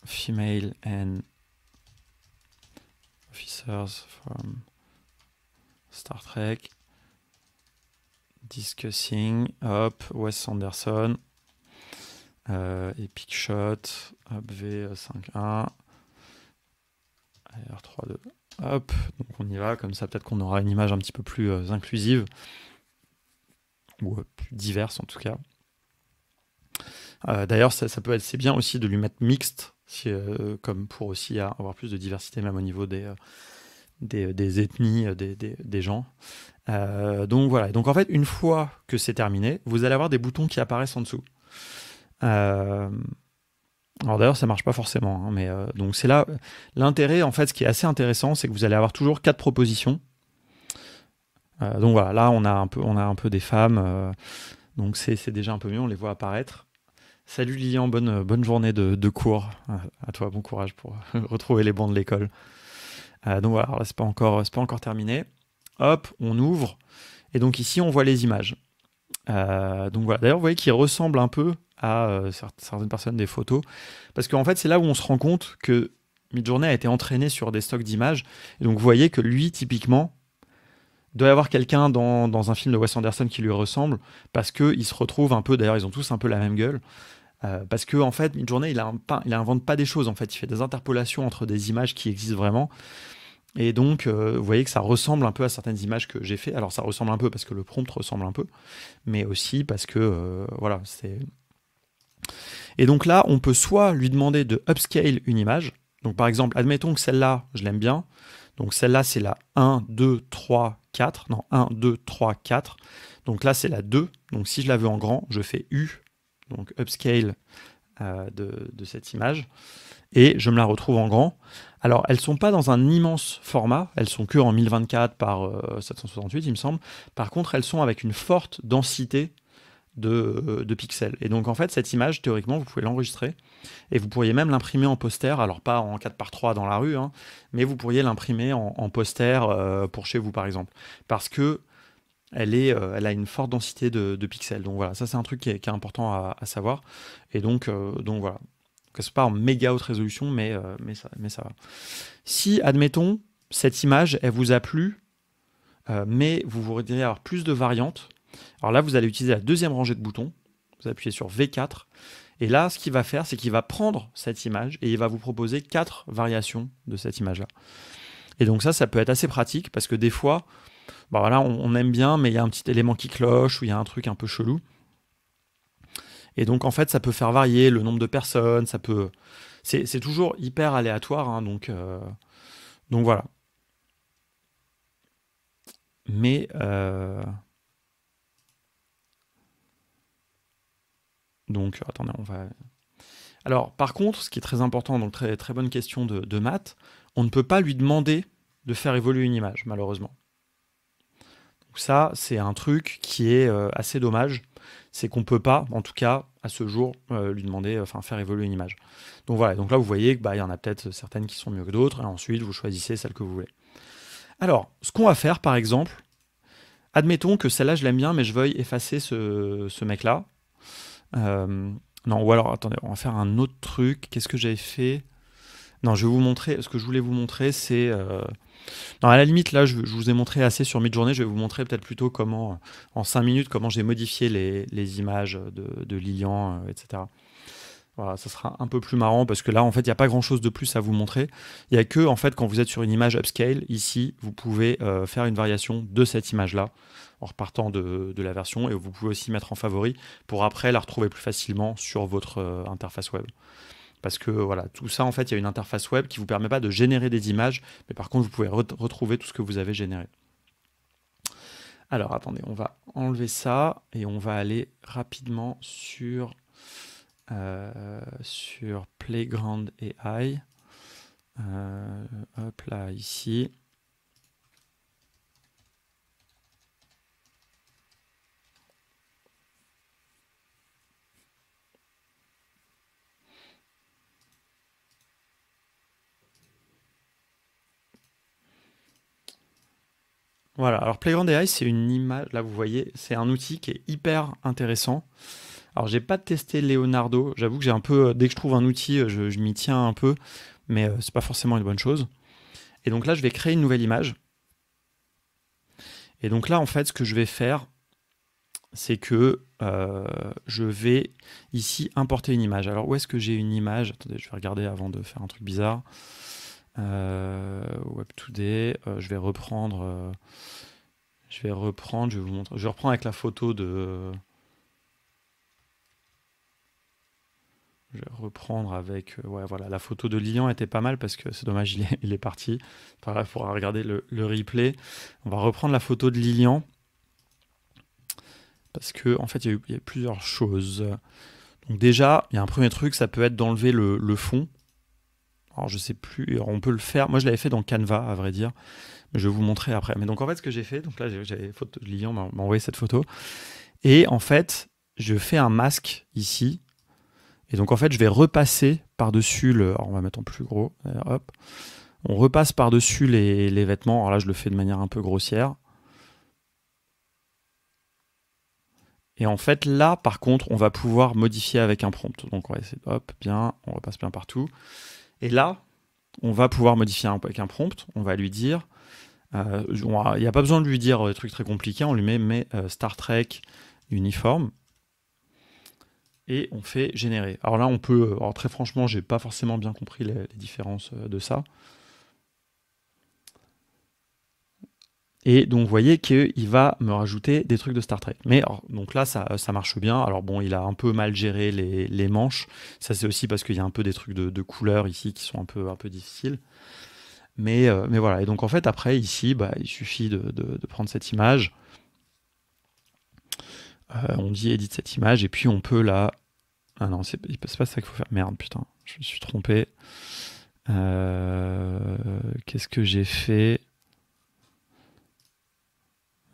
Female and officers from Star Trek discussing, hop, Wes Anderson, Epic Shot, hop, V5.1, R3.2, hop, donc on y va, comme ça peut-être qu'on aura une image un petit peu plus inclusive, ou plus diverse en tout cas. D'ailleurs, c'est bien aussi de lui mettre mixte, comme pour aussi avoir plus de diversité, même au niveau des ethnies, des gens. Donc voilà. Donc en fait, une fois que c'est terminé, vous allez avoir des boutons qui apparaissent en dessous. Alors d'ailleurs, ça marche pas forcément, hein, mais donc c'est là l'intérêt. En fait, ce qui est assez intéressant, c'est que vous allez avoir toujours 4 propositions. Donc voilà, là on a un peu des femmes. Donc c'est déjà un peu mieux. On les voit apparaître. Salut Lilian, bonne journée de cours. À toi, bon courage pour retrouver les bancs de l'école. Donc voilà, là c'est pas encore terminé. Hop, on ouvre. Et donc ici, on voit les images. Donc voilà. D'ailleurs, vous voyez qu'il ressemble un peu à certaines personnes des photos. Parce qu'en fait, c'est là où on se rend compte que Midjourney a été entraîné sur des stocks d'images. Et donc vous voyez que lui, typiquement, doit y avoir quelqu'un dans un film de Wes Anderson qui lui ressemble, parce qu'il se retrouve un peu, d'ailleurs ils ont tous un peu la même gueule, parce que en fait Midjourney il invente pas des choses, en fait il fait des interpolations entre des images qui existent vraiment, et donc vous voyez que ça ressemble un peu à certaines images que j'ai fait. Alors ça ressemble un peu parce que le prompt ressemble un peu, mais aussi parce que voilà, c'est... Et donc là on peut soit lui demander de upscale une image, donc par exemple admettons que celle-là je l'aime bien. Donc celle-là, c'est la 1, 2, 3, 4. Non, 1, 2, 3, 4. Donc là, c'est la 2. Donc si je la veux en grand, je fais U, donc upscale de cette image, et je me la retrouve en grand. Alors, elles ne sont pas dans un immense format, elles sont que en 1024 par 768, il me semble. Par contre, elles sont avec une forte densité de pixels. Et donc, en fait, cette image, théoriquement, vous pouvez l'enregistrer et vous pourriez même l'imprimer en poster, alors pas en 4x3 dans la rue, hein, mais vous pourriez l'imprimer en poster pour chez vous, par exemple. Parce que elle a une forte densité de pixels. Donc voilà, ça c'est un truc qui est important à savoir. Et donc voilà. Que c'est pas en méga haute résolution, mais ça va. Si, admettons, cette image, elle vous a plu, mais vous voudriez avoir plus de variantes, alors là, vous allez utiliser la deuxième rangée de boutons. Vous appuyez sur V4. Et là, ce qu'il va faire, c'est qu'il va prendre cette image et il va vous proposer 4 variations de cette image-là. Et donc ça peut être assez pratique parce que des fois, bah voilà, on aime bien, mais il y a un petit élément qui cloche ou il y a un truc un peu chelou. Et donc en fait, ça peut faire varier le nombre de personnes. C'est toujours hyper aléatoire, hein, donc voilà. Mais donc attendez, on va... Alors, par contre, ce qui est très important, donc très, très bonne question de maths, on ne peut pas lui demander de faire évoluer une image, malheureusement. Donc ça, c'est un truc qui est assez dommage, c'est qu'on ne peut pas, en tout cas, à ce jour, lui demander, enfin, faire évoluer une image. Donc voilà, donc là, vous voyez qu'il y en a peut-être certaines qui sont mieux que d'autres, et ensuite, vous choisissez celle que vous voulez. Alors, ce qu'on va faire, par exemple, admettons que celle-là, je l'aime bien, mais je veuille effacer ce mec-là. Non, ou alors, attendez, on va faire un autre truc. Qu'est-ce que j'avais fait? Non, je vais vous montrer. Ce que je voulais vous montrer, c'est... Non, à la limite, là, je vous ai montré assez sur Midjourney. Je vais vous montrer peut-être plutôt comment, en 5 minutes, comment j'ai modifié les images de Lilian, etc. Voilà, ça sera un peu plus marrant parce que là, en fait, il n'y a pas grand-chose de plus à vous montrer. Il n'y a que, en fait, quand vous êtes sur une image upscale, ici, vous pouvez faire une variation de cette image-là en repartant de la version, et vous pouvez aussi mettre en favori pour après la retrouver plus facilement sur votre interface web. Parce que voilà, tout ça, en fait, il y a une interface web qui ne vous permet pas de générer des images, mais par contre, vous pouvez retrouver tout ce que vous avez généré. Alors, attendez, on va enlever ça et on va aller rapidement sur Playground AI. Hop là, ici. Voilà, alors Playground AI, c'est une image, là vous voyez, c'est un outil qui est hyper intéressant. Alors j'ai pas testé Leonardo, j'avoue que j'ai un peu, dès que je trouve un outil, je m'y tiens un peu, mais c'est pas forcément une bonne chose. Et donc là, je vais créer une nouvelle image. Et donc là, en fait, ce que je vais faire, c'est que je vais ici importer une image. Alors où est-ce que j'ai une image? Attendez, je vais regarder avant de faire un truc bizarre. Web2D, je vais reprendre, je vais vous montrer, je vais reprendre avec la photo de... Je vais reprendre avec... ouais, voilà, la photo de Lilian était pas mal parce que c'est dommage, il est parti. Pareil, il faudra regarder le replay. On va reprendre la photo de Lilian parce que en fait, il y a plusieurs choses. Donc déjà, il y a un premier truc, ça peut être d'enlever le fond. Alors je sais plus, on peut le faire. Moi, je l'avais fait dans Canva, à vrai dire. Mais je vais vous montrer après. Mais donc en fait, ce que j'ai fait, donc là, j'avais photo de Lilian m'a envoyé cette photo. Et en fait, je fais un masque ici. Et donc en fait, je vais repasser par-dessus le... Alors, on va mettre en plus gros. Hop. On repasse par-dessus les vêtements. Alors là, je le fais de manière un peu grossière. Et en fait, là, par contre, on va pouvoir modifier avec un prompt. Donc, on va essayer, hop, bien, on repasse bien partout. Et là, on va pouvoir modifier avec un prompt. On va lui dire, il n'y a pas besoin de lui dire des trucs très compliqués. On lui met Star Trek uniforme. Et on fait générer. Alors là, on peut... Alors très franchement, j'ai pas forcément bien compris les différences de ça. Et donc, vous voyez qu'il va me rajouter des trucs de Star Trek. Mais alors, donc là, ça marche bien. Alors bon, il a un peu mal géré les manches. Ça, c'est aussi parce qu'il y a un peu des trucs de couleurs ici qui sont un peu difficiles. Mais voilà. Et donc, en fait, après, ici, il suffit de prendre cette image. On dit edit cette image. Et puis, on peut la... Ah non, c'est pas ça qu'il faut faire. Merde, putain, je me suis trompé. Qu'est-ce que j'ai fait?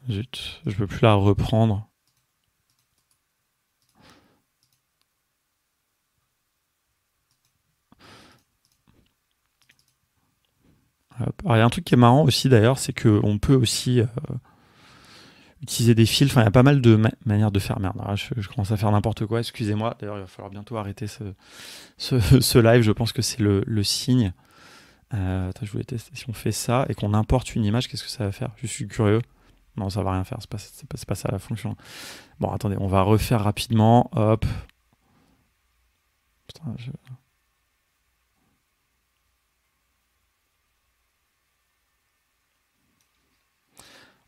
Zut, je peux plus la reprendre. Alors, il y a un truc qui est marrant aussi d'ailleurs, c'est qu'on peut aussi utiliser des fils. Enfin, il y a pas mal de manières de faire. Merde, je commence à faire n'importe quoi, excusez-moi. D'ailleurs, il va falloir bientôt arrêter ce live. Je pense que c'est le signe. Attends, je voulais tester. Si on fait ça et qu'on importe une image, qu'est-ce que ça va faire? Je suis curieux. Non, ça va rien faire. C'est pas ça la fonction. Bon, attendez, on va refaire rapidement. Hop. Putain,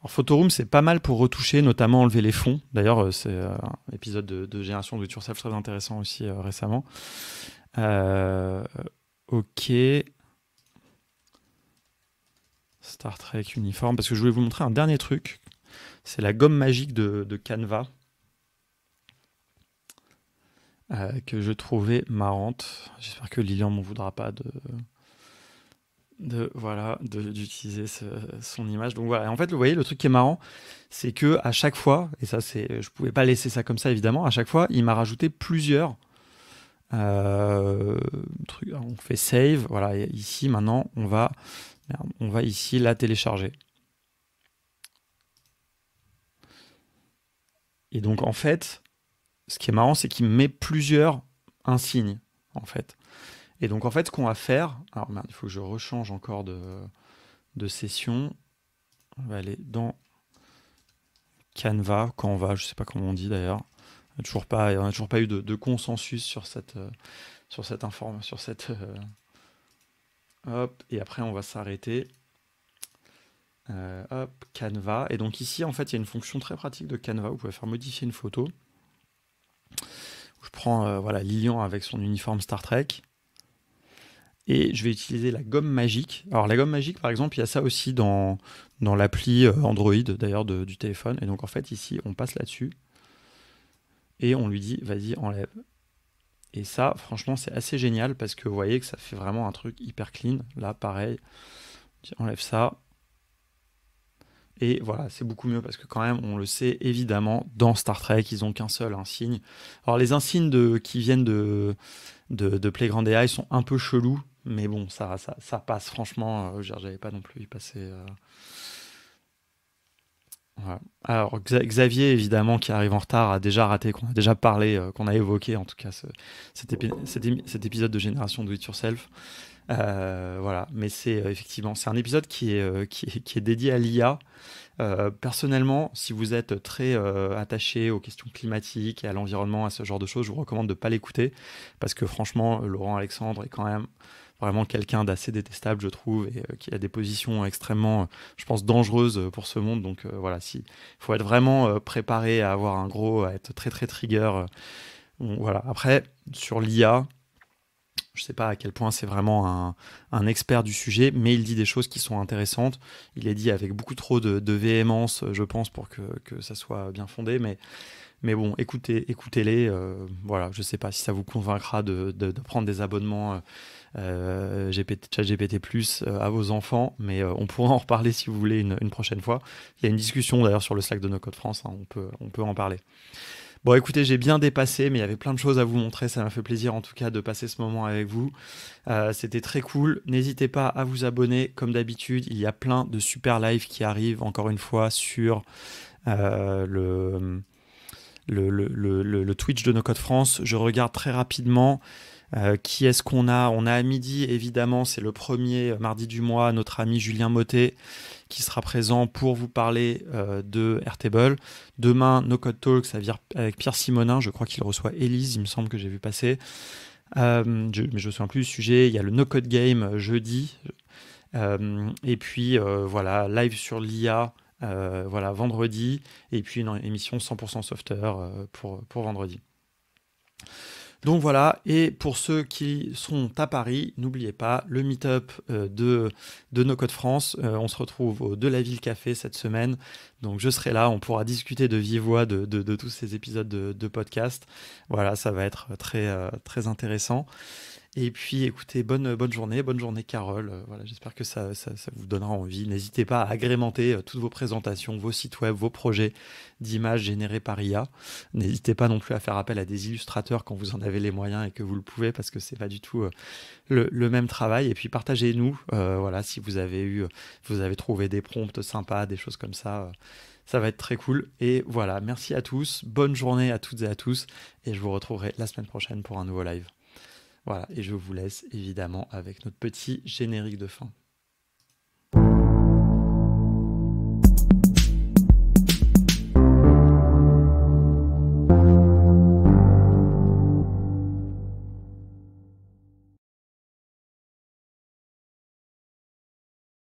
Alors, Photoroom, c'est pas mal pour retoucher, notamment enlever les fonds. D'ailleurs, c'est un épisode de Génération Do It Yourself très intéressant aussi récemment. Ok. Star Trek uniforme. Parce que je voulais vous montrer un dernier truc. C'est la gomme magique de Canva. Que je trouvais marrante. J'espère que Lilian m'en voudra pas d'utiliser son image. Donc voilà. Et en fait, vous voyez, le truc qui est marrant, c'est que à chaque fois, et ça, je pouvais pas laisser ça comme ça évidemment. À chaque fois, il m'a rajouté plusieurs trucs. On fait save. Voilà. Et ici, maintenant, on va ici la télécharger. Et donc, en fait, ce qui est marrant, c'est qu'il me met plusieurs insignes, en fait. Et donc, en fait, ce qu'on va faire... Alors, merde, il faut que je rechange encore de session. On va aller dans Canva, Canva, je sais pas comment on dit d'ailleurs. On n'a toujours pas eu de consensus sur cette information, sur cette... hop, et après, on va s'arrêter. Hop, Canva. Et donc ici, en fait, il y a une fonction très pratique de Canva. Vous pouvez faire modifier une photo. Je prends voilà, Lilian avec son uniforme Star Trek. Et je vais utiliser la gomme magique. Alors la gomme magique, par exemple, il y a ça aussi dans l'appli Android, d'ailleurs, du téléphone. Et donc, en fait, ici, on passe là-dessus. Et on lui dit, vas-y, enlève. Et ça, franchement, c'est assez génial parce que vous voyez que ça fait vraiment un truc hyper clean. Là, pareil, enlève ça. Et voilà, c'est beaucoup mieux parce que quand même, on le sait évidemment, dans Star Trek, ils n'ont qu'un seul insigne. Alors les insignes qui viennent de Playground AI sont un peu chelous, mais bon, ça passe franchement. J'avais pas non plus y passer. Voilà. Alors Xavier, évidemment, qui arrive en retard, a déjà raté, qu'on a déjà parlé, qu'on a évoqué en tout cas cet épisode de Génération Do It Yourself. Voilà, mais c'est effectivement, c'est un épisode qui est dédié à l'IA. Personnellement, si vous êtes très attaché aux questions climatiques et à l'environnement, à ce genre de choses, je vous recommande de ne pas l'écouter parce que franchement, Laurent Alexandre est quand même vraiment quelqu'un d'assez détestable, je trouve, et qui a des positions extrêmement, je pense, dangereuses pour ce monde. Donc voilà, il faut être vraiment préparé à à être très très trigger. Voilà. Après, sur l'IA, je ne sais pas à quel point c'est vraiment un expert du sujet, mais il dit des choses qui sont intéressantes. Il est dit avec beaucoup trop de véhémence, je pense, pour que ça soit bien fondé. Mais bon, écoutez-les. Voilà, je ne sais pas si ça vous convaincra de prendre des abonnements ChatGPT+, à vos enfants, mais on pourra en reparler si vous voulez une prochaine fois. Il y a une discussion d'ailleurs sur le Slack de No Code France, hein, on peut en parler. Bon, écoutez, j'ai bien dépassé, mais il y avait plein de choses à vous montrer. Ça m'a fait plaisir, en tout cas, de passer ce moment avec vous. C'était très cool. N'hésitez pas à vous abonner. Comme d'habitude, il y a plein de super lives qui arrivent, encore une fois, sur le Twitch de No Code France. Je regarde très rapidement qui est-ce qu'on a. On a à midi, évidemment, c'est le premier mardi du mois, notre ami Julien Mottet qui sera présent pour vous parler de Airtable. Demain, No Code Talk, ça va dire avec Pierre Simonin. Je crois qu'il reçoit Élise, il me semble que j'ai vu passer. Mais je ne me souviens plus du sujet. Il y a le No Code Game jeudi. Et puis, voilà, live sur l'IA. Voilà, vendredi, et puis une émission 100% software pour vendredi. Donc voilà, et pour ceux qui sont à Paris, n'oubliez pas le meet-up de No Code France. On se retrouve au De la Ville Café cette semaine. Donc je serai là, on pourra discuter de vive voix de tous ces épisodes de podcast. Voilà, ça va être très intéressant. Et puis écoutez, bonne journée Carole. Voilà, j'espère que ça vous donnera envie. N'hésitez pas à agrémenter toutes vos présentations, vos sites web, vos projets d'images générés par IA. N'hésitez pas non plus à faire appel à des illustrateurs quand vous en avez les moyens et que vous le pouvez, parce que c'est pas du tout le même travail. Et puis partagez-nous, voilà, si vous avez trouvé des prompts sympas, des choses comme ça. Ça va être très cool. Et voilà, merci à tous. Bonne journée à toutes et à tous. Et je vous retrouverai la semaine prochaine pour un nouveau live. Voilà, et je vous laisse évidemment avec notre petit générique de fin.